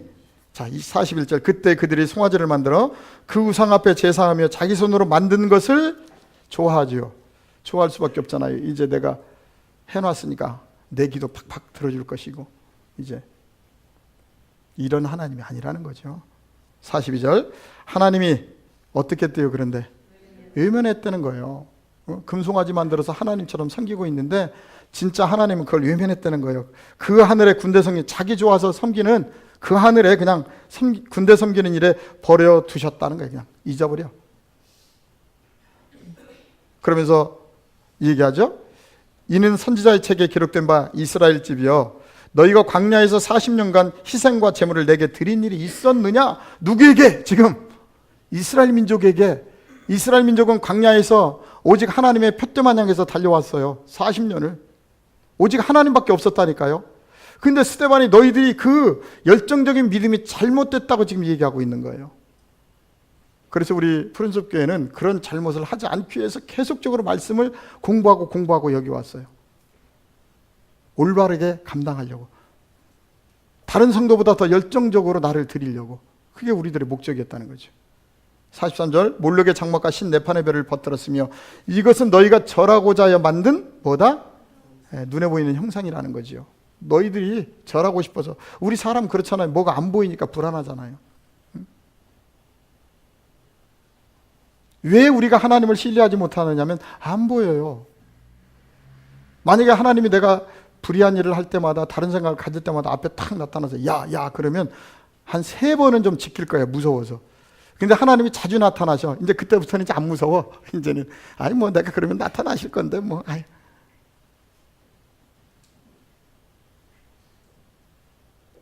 자, 이 41절. 그때 그들이 송아지를 만들어 그 우상 앞에 제사하며 자기 손으로 만든 것을 좋아하지요. 좋아할 수밖에 없잖아요. 이제 내가 해놨으니까 내 기도 팍팍 들어줄 것이고 이제 이런 하나님이 아니라는 거죠. 42절, 하나님이 어떻게 했대요? 그런데 외면했다는 거예요. 금송아지 만들어서 하나님처럼 섬기고 있는데 진짜 하나님은 그걸 외면했다는 거예요. 그 하늘에 군대 섬기, 자기 좋아서 섬기는 그 하늘에 그냥 군대 섬기는 일에 버려두셨다는 거예요. 그냥 잊어버려. 그러면서 얘기하죠. 이는 선지자의 책에 기록된 바 이스라엘 집이여, 너희가 광야에서 40년간 희생과 제물을 내게 드린 일이 있었느냐? 누구에게? 지금 이스라엘 민족에게. 이스라엘 민족은 광야에서 오직 하나님의 표대만 향해서 달려왔어요. 40년을. 오직 하나님밖에 없었다니까요. 근데 스데반이 너희들이 그 열정적인 믿음이 잘못됐다고 지금 얘기하고 있는 거예요. 그래서 우리 푸른숲교회는 그런 잘못을 하지 않기 위해서 계속적으로 말씀을 공부하고 여기 왔어요. 올바르게 감당하려고. 다른 성도보다 더 열정적으로 나를 드리려고. 그게 우리들의 목적이었다는 거죠. 43절, 몰록의 장막과 신 네판의 별을 퍼뜨렸으며 이것은 너희가 절하고자 하여 만든 뭐다? 눈에 보이는 형상이라는 거지요. 너희들이 절하고 싶어서. 우리 사람 그렇잖아요. 뭐가 안 보이니까 불안하잖아요. 왜 우리가 하나님을 신뢰하지 못하느냐면 안 보여요. 만약에 하나님이 내가 불의한 일을 할 때마다, 다른 생각을 가질 때마다 앞에 탁 나타나서 야 그러면 한 3번은 좀 지킬 거예요. 무서워서. 근데 하나님이 자주 나타나셔. 이제 그때부터는 이제 안 무서워. 이제는 아니 뭐 내가 그러면 나타나실 건데 뭐. 아이.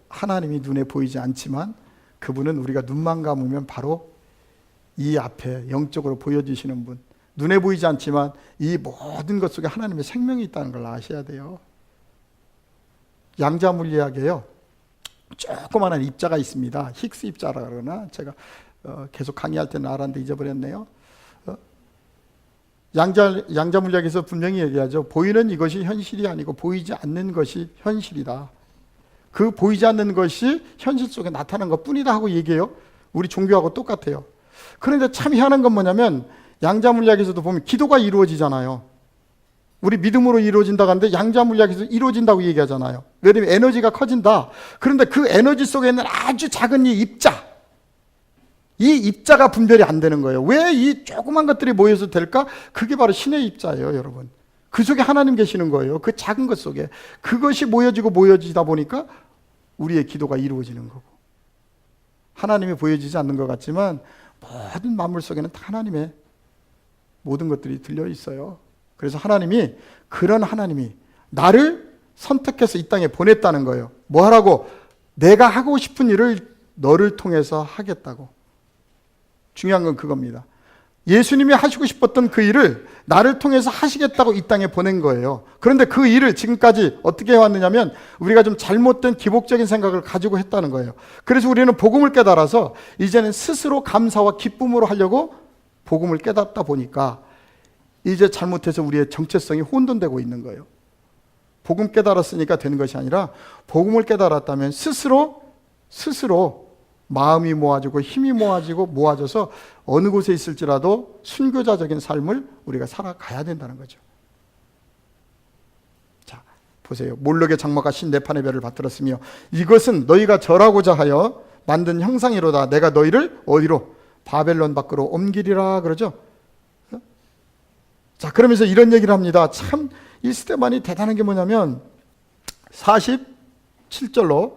하나님이 눈에 보이지 않지만 그분은 우리가 눈만 감으면 바로 이 앞에 영적으로 보여주시는 분. 눈에 보이지 않지만 이 모든 것 속에 하나님의 생명이 있다는 걸 아셔야 돼요. 양자물리학에요, 조그마한 입자가 있습니다. 힉스 입자라 그러나 제가 계속 강의할 때는 알았는데 잊어버렸네요. 양자물리학에서 분명히 얘기하죠. 보이는 이것이 현실이 아니고 보이지 않는 것이 현실이다. 그 보이지 않는 것이 현실 속에 나타나는 것뿐이다 하고 얘기해요. 우리 종교하고 똑같아요. 그런데 참 희한한 건 뭐냐면 양자물리학에서도 보면 기도가 이루어지잖아요. 우리 믿음으로 이루어진다고 하는데 양자물리학에서 이루어진다고 얘기하잖아요. 왜냐하면 에너지가 커진다. 그런데 그 에너지 속에 있는 아주 작은 이 입자, 이 입자가 분별이 안 되는 거예요. 왜 이 조그만 것들이 모여서 될까? 그게 바로 신의 입자예요, 여러분. 그 속에 하나님 계시는 거예요. 그 작은 것 속에. 그것이 모여지다 보니까 우리의 기도가 이루어지는 거고. 하나님이 보여지지 않는 것 같지만 모든 만물 속에는 하나님의 모든 것들이 들려 있어요. 그래서 하나님이, 그런 하나님이 나를 선택해서 이 땅에 보냈다는 거예요. 뭐 하라고? 내가 하고 싶은 일을 너를 통해서 하겠다고. 중요한 건 그겁니다. 예수님이 하시고 싶었던 그 일을 나를 통해서 하시겠다고 이 땅에 보낸 거예요. 그런데 그 일을 지금까지 어떻게 해왔느냐면 우리가 좀 잘못된 기복적인 생각을 가지고 했다는 거예요. 그래서 우리는 복음을 깨달아서 이제는 스스로 감사와 기쁨으로 하려고 복음을 깨닫다 보니까 이제 잘못해서 우리의 정체성이 혼돈되고 있는 거예요. 복음 깨달았으니까 되는 것이 아니라 복음을 깨달았다면 스스로 마음이 모아지고 힘이 모아져서 어느 곳에 있을지라도 순교자적인 삶을 우리가 살아가야 된다는 거죠. 자, 보세요. 몰록의 장막과 신 네판의 별을 받들었으며 이것은 너희가 절하고자 하여 만든 형상이로다. 내가 너희를 어디로? 바벨론 밖으로 옮기리라 그러죠. 자, 그러면서 이런 얘기를 합니다. 참 이 스데반이 대단한 게 뭐냐면 47절로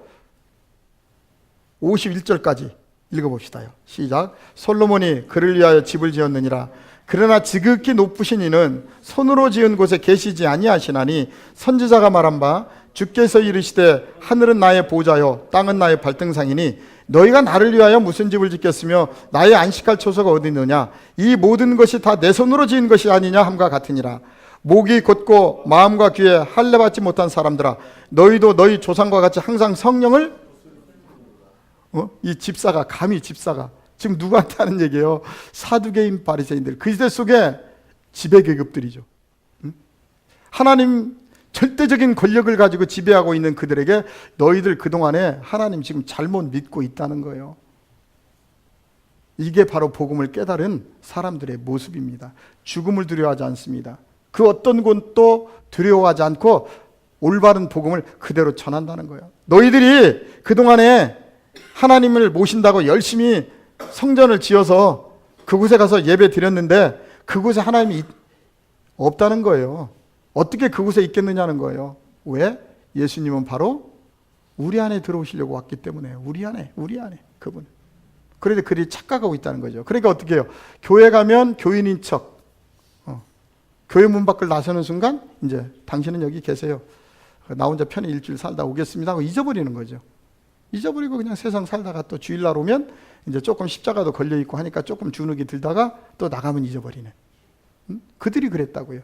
51절까지 읽어봅시다요. 시작. 솔로몬이 그를 위하여 집을 지었느니라. 그러나 지극히 높으신 이는 손으로 지은 곳에 계시지 아니하시나니 선지자가 말한 바 주께서 이르시되 하늘은 나의 보좌요 땅은 나의 발등상이니 너희가 나를 위하여 무슨 집을 짓겠으며 나의 안식할 처소가 어디 있느냐. 이 모든 것이 다 내 손으로 지은 것이 아니냐 함과 같으니라. 목이 곧고 마음과 귀에 할례 받지 못한 사람들아, 너희도 너희 조상과 같이 항상 성령을 이 집사가, 감히 집사가 지금 누구한테 하는 얘기예요? 사두개인 바리새인들, 그 시대 속에 지배계급들이죠. 하나님 절대적인 권력을 가지고 지배하고 있는 그들에게 너희들 그동안에 하나님 지금 잘못 믿고 있다는 거예요. 이게 바로 복음을 깨달은 사람들의 모습입니다. 죽음을 두려워하지 않습니다. 그 어떤 것도 두려워하지 않고 올바른 복음을 그대로 전한다는 거예요. 너희들이 그동안에 하나님을 모신다고 열심히 성전을 지어서 그곳에 가서 예배 드렸는데 그곳에 하나님이 없다는 거예요. 어떻게 그곳에 있겠느냐는 거예요. 왜? 예수님은 바로 우리 안에 들어오시려고 왔기 때문에. 우리 안에 그분. 그런데 그들이 착각하고 있다는 거죠. 그러니까 어떻게 해요? 교회 가면 교인인 척, 교회 문 밖을 나서는 순간 이제 당신은 여기 계세요, 나 혼자 편히 일주일 살다 오겠습니다 하고 잊어버리는 거죠. 잊어버리고 그냥 세상 살다가 또 주일날 오면 이제 조금 십자가도 걸려있고 하니까 조금 주눅이 들다가 또 나가면 잊어버리는, 그들이 그랬다고요.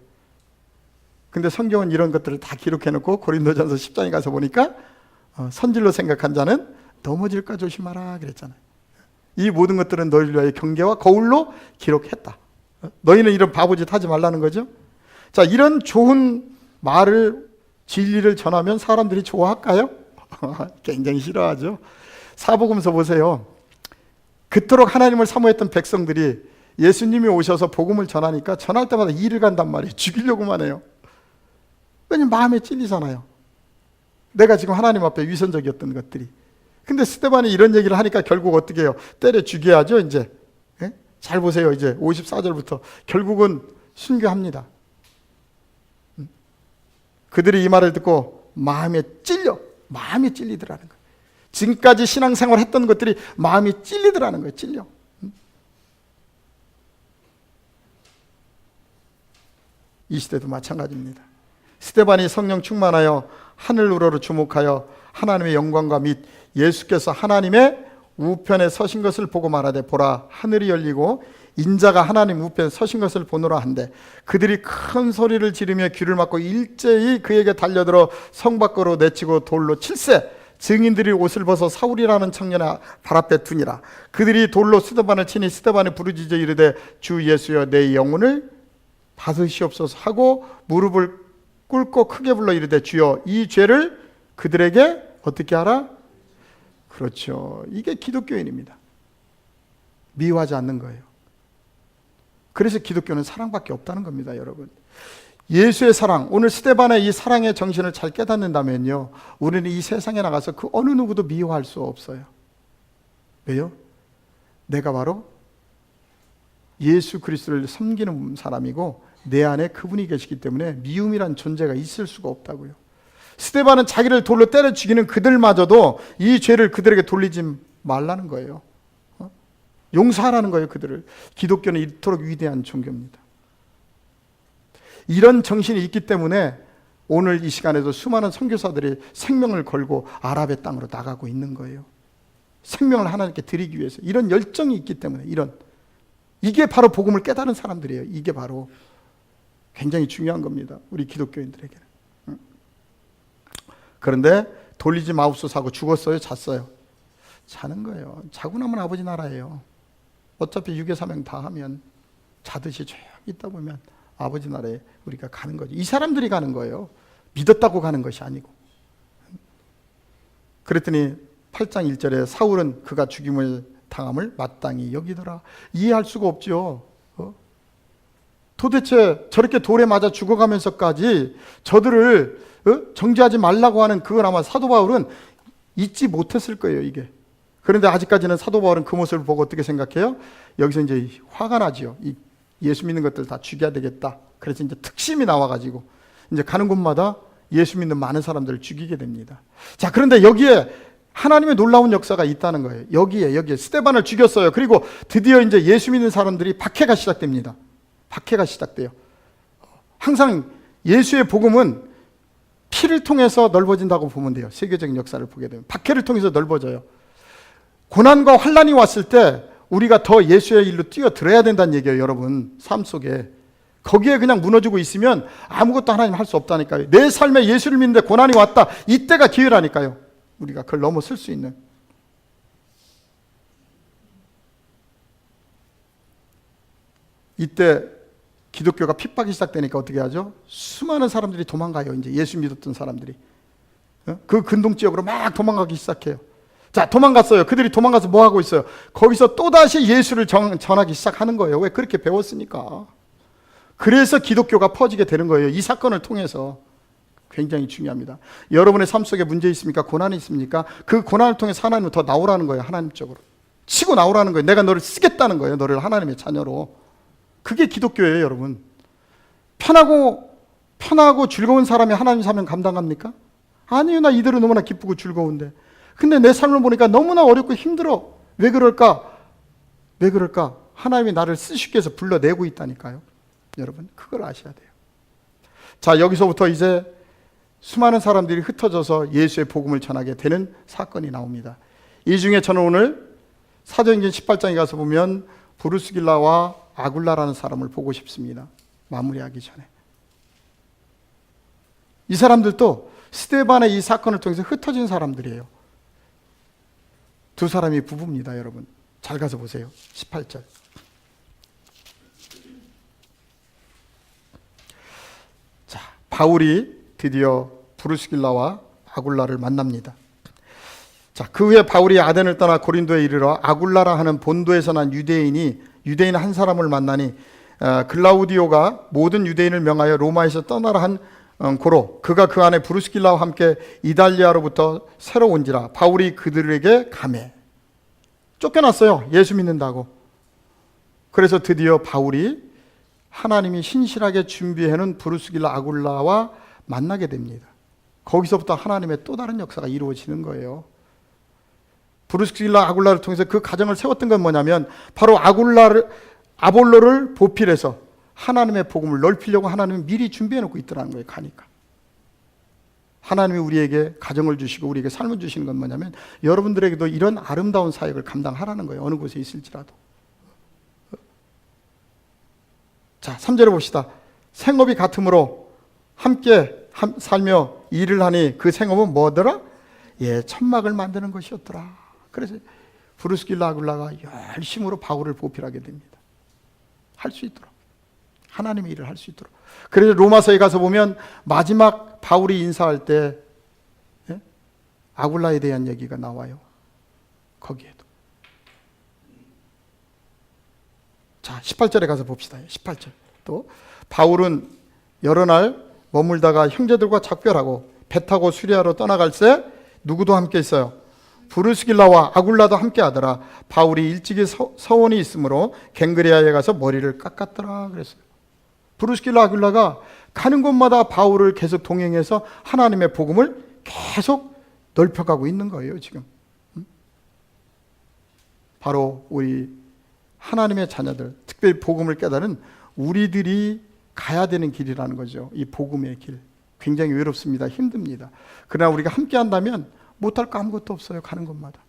근데 성경은 이런 것들을 다 기록해놓고 고린도전서 10장에 가서 보니까 선질로 생각한 자는 넘어질까 조심하라 그랬잖아요. 이 모든 것들은 너희를 위하여 경계와 거울로 기록했다. 너희는 이런 바보짓 하지 말라는 거죠. 자, 이런 좋은 말을, 진리를 전하면 사람들이 좋아할까요? 굉장히 싫어하죠. 사복음서 보세요. 그토록 하나님을 사모했던 백성들이 예수님이 오셔서 복음을 전하니까 전할 때마다 이를 간단 말이에요. 죽이려고만 해요. 왜냐면 마음에 찔리잖아요. 내가 지금 하나님 앞에 위선적이었던 것들이. 근데 스데반이 이런 얘기를 하니까 결국 어떻게 해요? 때려 죽여야죠 이제. 예? 잘 보세요. 이제 54절부터 결국은 순교합니다. 그들이 이 말을 듣고 마음이 찔리더라는 거예요. 지금까지 신앙생활 했던 것들이 마음이 찔리더라는 거예요. 찔려. 이 시대도 마찬가지입니다. 스데반이 성령 충만하여 하늘 우러러 주목하여 하나님의 영광과 및 예수께서 하나님의 우편에 서신 것을 보고 말하되, 보라, 하늘이 열리고 인자가 하나님 우편에 서신 것을 보노라 한데, 그들이 큰 소리를 지르며 귀를 막고 일제히 그에게 달려들어 성 밖으로 내치고 돌로 칠세. 증인들이 옷을 벗어 사울이라는 청년의 발 앞에 두니라. 그들이 돌로 스데반을 치니 스데반이 부르짖어 이르되, 주 예수여, 내 영혼을 받으시옵소서 하고 무릎을 꿇고 크게 불러 이르되, 주여, 이 죄를 그들에게 어떻게 하라? 그렇죠. 이게 기독교인입니다. 미워하지 않는 거예요. 그래서 기독교는 사랑밖에 없다는 겁니다, 여러분. 예수의 사랑, 오늘 스데반의 이 사랑의 정신을 잘 깨닫는다면요, 우리는 이 세상에 나가서 그 어느 누구도 미워할 수 없어요. 왜요? 내가 바로 예수 그리스도를 섬기는 사람이고 내 안에 그분이 계시기 때문에 미움이란 존재가 있을 수가 없다고요. 스데반은 자기를 돌로 때려 죽이는 그들마저도 이 죄를 그들에게 돌리지 말라는 거예요. 용서하라는 거예요, 그들을. 기독교는 이토록 위대한 종교입니다. 이런 정신이 있기 때문에 오늘 이 시간에도 수많은 선교사들이 생명을 걸고 아랍의 땅으로 나가고 있는 거예요. 생명을 하나님께 드리기 위해서. 이런 열정이 있기 때문에, 이게 바로 복음을 깨달은 사람들이에요. 이게 바로 굉장히 중요한 겁니다, 우리 기독교인들에게는. 그런데 돌리지 마옵소서 하고 죽었어요, 잤어요? 자는 거예요. 자고 나면 아버지 나라예요. 어차피 유괴사명 다 하면 자듯이 조용히 있다 보면 아버지 나라에 우리가 가는 거죠. 이 사람들이 가는 거예요. 믿었다고 가는 것이 아니고. 그랬더니 8장 1절에 사울은 그가 죽임을 당함을 마땅히 여기더라. 이해할 수가 없죠. 도대체 저렇게 돌에 맞아 죽어가면서까지 저들을 정죄하지 말라고 하는, 그건 아마 사도 바울은 잊지 못했을 거예요, 이게. 그런데 아직까지는 사도 바울은 그 모습을 보고 어떻게 생각해요? 여기서 이제 화가 나지요. 예수 믿는 것들 다 죽여야 되겠다. 그래서 이제 특심이 나와가지고 이제 가는 곳마다 예수 믿는 많은 사람들을 죽이게 됩니다. 자, 그런데 여기에 하나님의 놀라운 역사가 있다는 거예요. 여기에 스데반을 죽였어요. 그리고 드디어 이제 예수 믿는 사람들이 박해가 시작됩니다. 박해가 시작돼요. 항상 예수의 복음은 피를 통해서 넓어진다고 보면 돼요. 세계적인 역사를 보게 되면 박해를 통해서 넓어져요. 고난과 환난이 왔을 때 우리가 더 예수의 일로 뛰어들어야 된다는 얘기예요, 여러분. 삶 속에. 거기에 그냥 무너지고 있으면 아무것도 하나님 할 수 없다니까요. 내 삶에 예수를 믿는데 고난이 왔다. 이때가 기회라니까요. 우리가 그걸 넘어설 수 있는. 이때 기독교가 핍박이 시작되니까 어떻게 하죠? 수많은 사람들이 도망가요. 이제 예수 믿었던 사람들이. 그 근동 지역으로 막 도망가기 시작해요. 자, 도망갔어요. 그들이 도망가서 뭐 하고 있어요? 거기서 또다시 예수를 전하기 시작하는 거예요. 왜? 그렇게 배웠으니까. 그래서 기독교가 퍼지게 되는 거예요. 이 사건을 통해서. 굉장히 중요합니다. 여러분의 삶 속에 문제 있습니까? 고난이 있습니까? 그 고난을 통해서 하나님은 더 나오라는 거예요. 하나님 쪽으로 치고 나오라는 거예요. 내가 너를 쓰겠다는 거예요. 너를 하나님의 자녀로. 그게 기독교예요, 여러분. 편하고 즐거운 사람이 하나님 사명 감당합니까? 아니요, 나 이대로 너무나 기쁘고 즐거운데. 근데 내 삶을 보니까 너무나 어렵고 힘들어. 왜 그럴까? 하나님이 나를 쓰시기 위해서 불러내고 있다니까요. 여러분, 그걸 아셔야 돼요. 자, 여기서부터 이제 수많은 사람들이 흩어져서 예수의 복음을 전하게 되는 사건이 나옵니다. 이 중에 저는 오늘 사도행전 18장에 가서 보면 브루스길라와 아굴라라는 사람을 보고 싶습니다. 마무리하기 전에. 이 사람들도 스데반의 이 사건을 통해서 흩어진 사람들이에요. 두 사람이 부부입니다, 여러분. 잘 가서 보세요. 18절. 자, 바울이 드디어 브루스길라와 아굴라를 만납니다. 자, 그 후에 바울이 아덴을 떠나 고린도에 이르러 아굴라라 하는 본도에서 난 유대인 한 사람을 만나니 글라우디오가 모든 유대인을 명하여 로마에서 떠나라 한 고로 그가 그 안에 브루스길라와 함께 이달리아로부터 새로 온지라. 바울이 그들에게 가매. 쫓겨났어요. 예수 믿는다고. 그래서 드디어 바울이 하나님이 신실하게 준비해놓은 브루스길라 아굴라와 만나게 됩니다. 거기서부터 하나님의 또 다른 역사가 이루어지는 거예요. 브루스길라 아굴라를 통해서 그 가정을 세웠던 건 뭐냐면 바로 아볼로를 보필해서 하나님의 복음을 넓히려고 하나님은 미리 준비해놓고 있더라는 거예요. 가니까 하나님이 우리에게 가정을 주시고 우리에게 삶을 주시는 건 뭐냐면 여러분들에게도 이런 아름다운 사역을 감당하라는 거예요. 어느 곳에 있을지라도. 자, 3절에 봅시다. 생업이 같으므로 함께 살며 일을 하니 그 생업은 뭐더라? 예, 천막을 만드는 것이었더라. 그래서 브루스길라 아굴라가 열심으로 바울을 보필하게 됩니다. 할 수 있도록. 하나님의 일을 할 수 있도록. 그래서 로마서에 가서 보면 마지막 바울이 인사할 때 아굴라에 대한 얘기가 나와요. 거기에도. 자, 18절에 가서 봅시다. 18절. 또 바울은 여러 날 머물다가 형제들과 작별하고 배 타고 수리아로 떠나갈새 누구도 함께 있어요. 브루스길라와 아굴라도 함께 하더라. 바울이 일찍이 서원이 있으므로 갱그레아에 가서 머리를 깎았더라. 그랬어요. 브루스길라 아굴라가 가는 곳마다 바울을 계속 동행해서 하나님의 복음을 계속 넓혀가고 있는 거예요, 지금. 바로 우리 하나님의 자녀들, 특별히 복음을 깨달은 우리들이 가야 되는 길이라는 거죠. 이 복음의 길. 굉장히 외롭습니다. 힘듭니다. 그러나 우리가 함께 한다면 못할 거 아무것도 없어요. 가는 곳마다.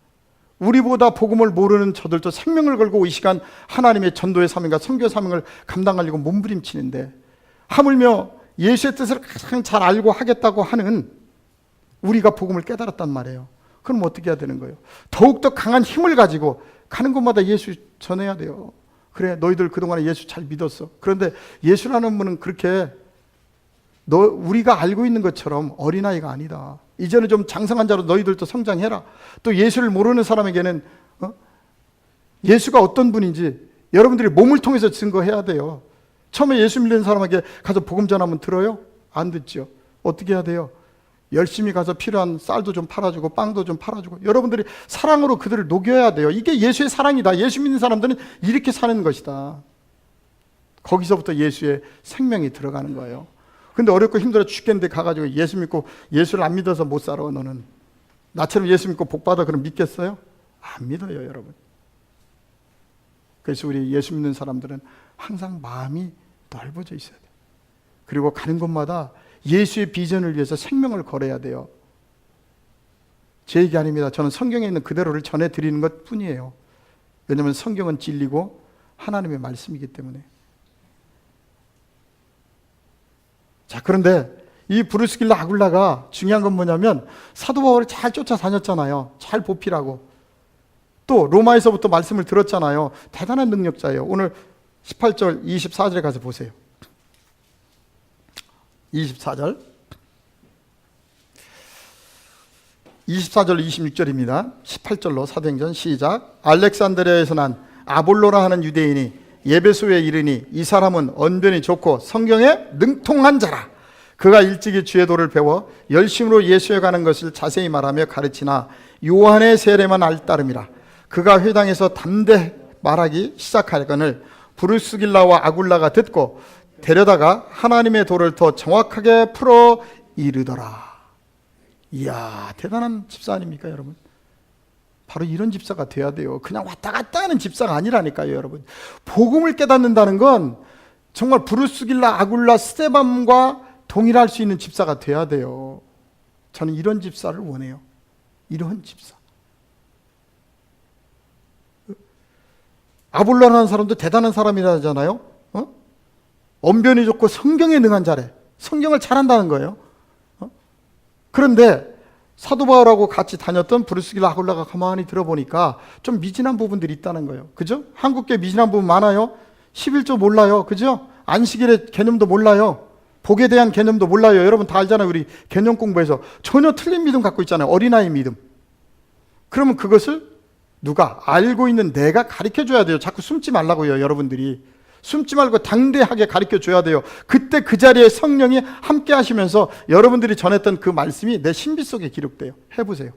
우리보다 복음을 모르는 저들도 생명을 걸고 이 시간 하나님의 전도의 사명과 선교 사명을 감당하려고 몸부림치는데 하물며 예수의 뜻을 가장 잘 알고 하겠다고 하는 우리가 복음을 깨달았단 말이에요. 그럼 어떻게 해야 되는 거예요? 더욱더 강한 힘을 가지고 가는 곳마다 예수 전해야 돼요. 그래, 너희들 그동안에 예수 잘 믿었어. 그런데 예수라는 분은 그렇게 우리가 알고 있는 것처럼 어린아이가 아니다. 이제는 좀 장성한 자로 너희들도 성장해라. 또 예수를 모르는 사람에게는 예수가 어떤 분인지 여러분들이 몸을 통해서 증거해야 돼요. 처음에 예수 믿는 사람에게 가서 복음 전하면 들어요? 안 듣죠. 어떻게 해야 돼요? 열심히 가서 필요한 쌀도 좀 팔아주고 빵도 좀 팔아주고 여러분들이 사랑으로 그들을 녹여야 돼요. 이게 예수의 사랑이다. 예수 믿는 사람들은 이렇게 사는 것이다. 거기서부터 예수의 생명이 들어가는 거예요. 근데 어렵고 힘들어 죽겠는데 가가지고 예수 믿고 예수를 안 믿어서 못 살아. 너는 나처럼 예수 믿고 복 받아 그럼 믿겠어요? 안 믿어요, 여러분. 그래서 우리 예수 믿는 사람들은 항상 마음이 넓어져 있어야 돼요. 그리고 가는 곳마다 예수의 비전을 위해서 생명을 걸어야 돼요. 제 얘기 아닙니다. 저는 성경에 있는 그대로를 전해드리는 것 뿐이에요. 왜냐하면 성경은 진리고 하나님의 말씀이기 때문에. 자, 그런데 이 브루스길라 아굴라가 중요한 건 뭐냐면 사도 바울을 잘 쫓아다녔잖아요. 잘 보필하고. 또 로마에서부터 말씀을 들었잖아요. 대단한 능력자예요. 오늘 18절 24절에 가서 보세요. 24절 26절입니다. 18절로 사도행전 시작. 알렉산드리아에서 난 아볼로라 하는 유대인이 예배소에 이르니 이 사람은 언변이 좋고 성경에 능통한 자라. 그가 일찍이 주의 도를 배워 열심으로 예수에 가는 것을 자세히 말하며 가르치나 요한의 세례만 알따름이라. 그가 회당에서 담대 말하기 시작하거늘 브루스길라와 아굴라가 듣고 데려다가 하나님의 도를 더 정확하게 풀어 이르더라. 이야, 대단한 집사 아닙니까 여러분? 바로 이런 집사가 돼야 돼요. 그냥 왔다 갔다 하는 집사가 아니라니까요 여러분. 복음을 깨닫는다는 건 정말 브루스길라, 아굴라, 스데반과 동일할 수 있는 집사가 돼야 돼요. 저는 이런 집사를 원해요. 이런 집사. 아볼로라는 사람도 대단한 사람이라잖아요. 언변이 좋고 성경에 능한 자래. 성경을 잘한다는 거예요. 그런데 사도 바울하고 같이 다녔던 브루스길라, 아굴라가 가만히 들어보니까 좀 미진한 부분들이 있다는 거예요. 그죠? 한국계 미진한 부분 많아요. 11조 몰라요. 그죠? 안식일의 개념도 몰라요. 복에 대한 개념도 몰라요. 여러분 다 알잖아요. 우리 개념 공부에서 전혀 틀린 믿음 갖고 있잖아요. 어린아이 믿음. 그러면 그것을 누가? 알고 있는 내가 가르쳐 줘야 돼요. 자꾸 숨지 말라고요. 여러분들이 숨지 말고 당대하게 가르쳐 줘야 돼요. 그때 그 자리에 성령이 함께 하시면서 여러분들이 전했던 그 말씀이 내 신비 속에 기록돼요. 해보세요.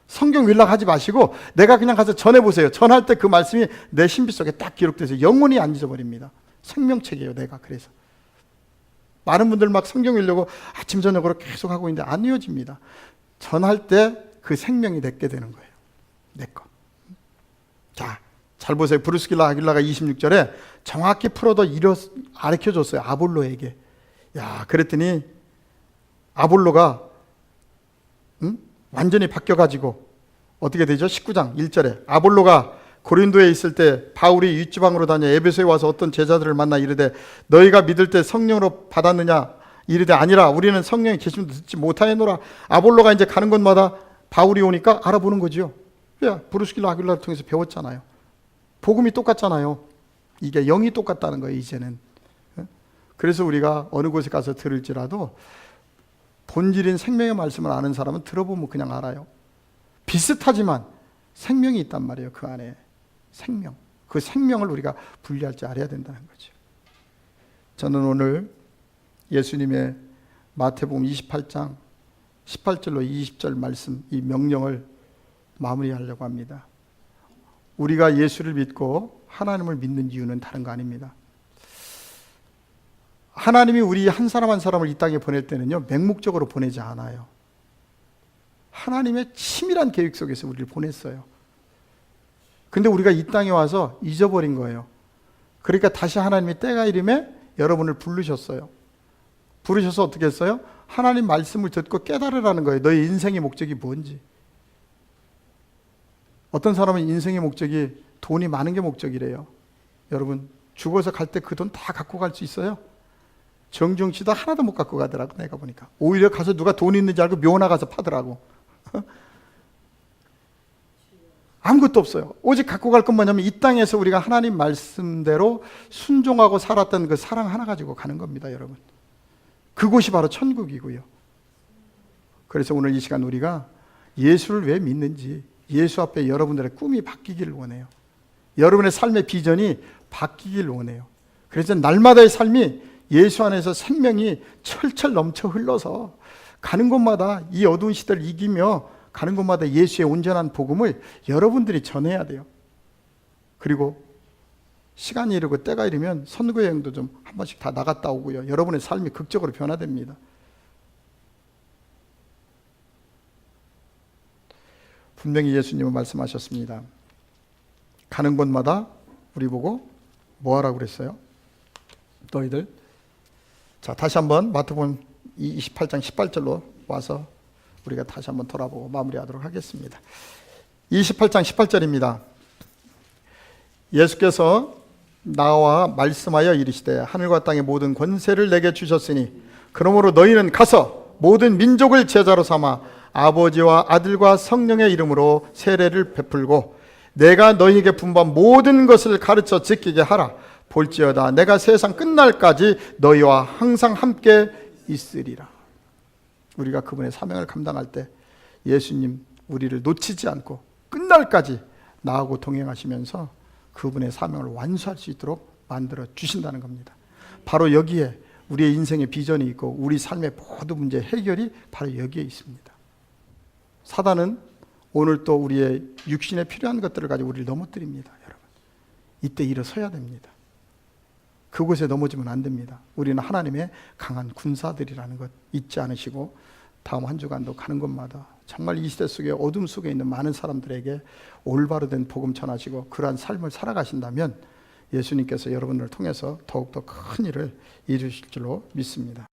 성경 wil락하지 마시고 내가 그냥 가서 전해보세요. 전할 때 그 말씀이 내 신비 속에 딱 기록돼서 영원히 안 잊어버립니다. 생명책이에요. 내가. 그래서 많은 분들 막 성경 읽려고 아침 저녁으로 계속 하고 있는데 안 이어집니다. 전할 때 그 생명이 내게 되는 거예요. 내 거. 자, 잘 보세요. 브루스길라, 아길라가 26절에 정확히 풀어도 가르쳐줬어요. 아볼로에게. 야, 그랬더니 아볼로가 완전히 바뀌어가지고 어떻게 되죠? 19장 1절에 아볼로가 고린도에 있을 때 바울이 윗지방으로 다녀 에베소에 와서 어떤 제자들을 만나 이르되 너희가 믿을 때 성령으로 받았느냐? 이르되 아니라 우리는 성령이 계심도 듣지 못하였노라. 아볼로가 이제 가는 곳마다 바울이 오니까 알아보는 거죠. 왜? 브루스길라, 아길라를 통해서 배웠잖아요. 복음이 똑같잖아요. 이게 영이 똑같다는 거예요, 이제는. 그래서 우리가 어느 곳에 가서 들을지라도 본질인 생명의 말씀을 아는 사람은 들어보면 그냥 알아요. 비슷하지만 생명이 있단 말이에요, 그 안에. 생명. 그 생명을 우리가 분리할 줄 알아야 된다는 거죠. 저는 오늘 예수님의 마태복음 28장 18절로 20절 말씀, 이 명령을 마무리하려고 합니다. 우리가 예수를 믿고 하나님을 믿는 이유는 다른 거 아닙니다. 하나님이 우리 한 사람 한 사람을 이 땅에 보낼 때는요, 맹목적으로 보내지 않아요. 하나님의 치밀한 계획 속에서 우리를 보냈어요. 근데 우리가 이 땅에 와서 잊어버린 거예요. 그러니까 다시 하나님이 때가 이름에 여러분을 부르셨어요. 부르셔서 어떻게 했어요? 하나님 말씀을 듣고 깨달으라는 거예요. 너의 인생의 목적이 뭔지. 어떤 사람은 인생의 목적이 돈이 많은 게 목적이래요. 여러분, 죽어서 갈 때 그 돈 다 갖고 갈 수 있어요? 정중 씨도 하나도 못 갖고 가더라고, 내가 보니까. 오히려 가서 누가 돈 있는지 알고 묘나 가서 파더라고. 아무것도 없어요. 오직 갖고 갈 건 뭐냐면 이 땅에서 우리가 하나님 말씀대로 순종하고 살았던 그 사랑 하나 가지고 가는 겁니다, 여러분. 그곳이 바로 천국이고요. 그래서 오늘 이 시간 우리가 예수를 왜 믿는지, 예수 앞에 여러분들의 꿈이 바뀌기를 원해요. 여러분의 삶의 비전이 바뀌기를 원해요. 그래서 날마다의 삶이 예수 안에서 생명이 철철 넘쳐 흘러서 가는 곳마다 이 어두운 시대를 이기며 가는 곳마다 예수의 온전한 복음을 여러분들이 전해야 돼요. 그리고 시간이 이르고 때가 이르면 선교 여행도 좀 한 번씩 다 나갔다 오고요. 여러분의 삶이 극적으로 변화됩니다. 분명히 예수님은 말씀하셨습니다. 가는 곳마다 우리 보고 뭐 하라고 그랬어요? 너희들. 자, 다시 한번 마태복음 28장 18절로 와서 우리가 다시 한번 돌아보고 마무리하도록 하겠습니다. 28장 18절입니다. 예수께서 나와 말씀하여 이르시되 하늘과 땅의 모든 권세를 내게 주셨으니 그러므로 너희는 가서 모든 민족을 제자로 삼아 아버지와 아들과 성령의 이름으로 세례를 베풀고 내가 너희에게 분부한 모든 것을 가르쳐 지키게 하라. 볼지어다 내가 세상 끝날까지 너희와 항상 함께 있으리라. 우리가 그분의 사명을 감당할 때 예수님 우리를 놓치지 않고 끝날까지 나하고 동행하시면서 그분의 사명을 완수할 수 있도록 만들어 주신다는 겁니다. 바로 여기에 우리의 인생의 비전이 있고 우리 삶의 모든 문제 해결이 바로 여기에 있습니다. 사단은 오늘 또 우리의 육신에 필요한 것들을 가지고 우리를 넘어뜨립니다. 여러분, 이때 일어서야 됩니다. 그곳에 넘어지면 안 됩니다. 우리는 하나님의 강한 군사들이라는 것 잊지 않으시고 다음 한 주간도 가는 곳마다 정말 이 시대 속에 어둠 속에 있는 많은 사람들에게 올바로 된 복음 전하시고 그러한 삶을 살아가신다면 예수님께서 여러분을 통해서 더욱더 큰 일을 이루실 줄로 믿습니다.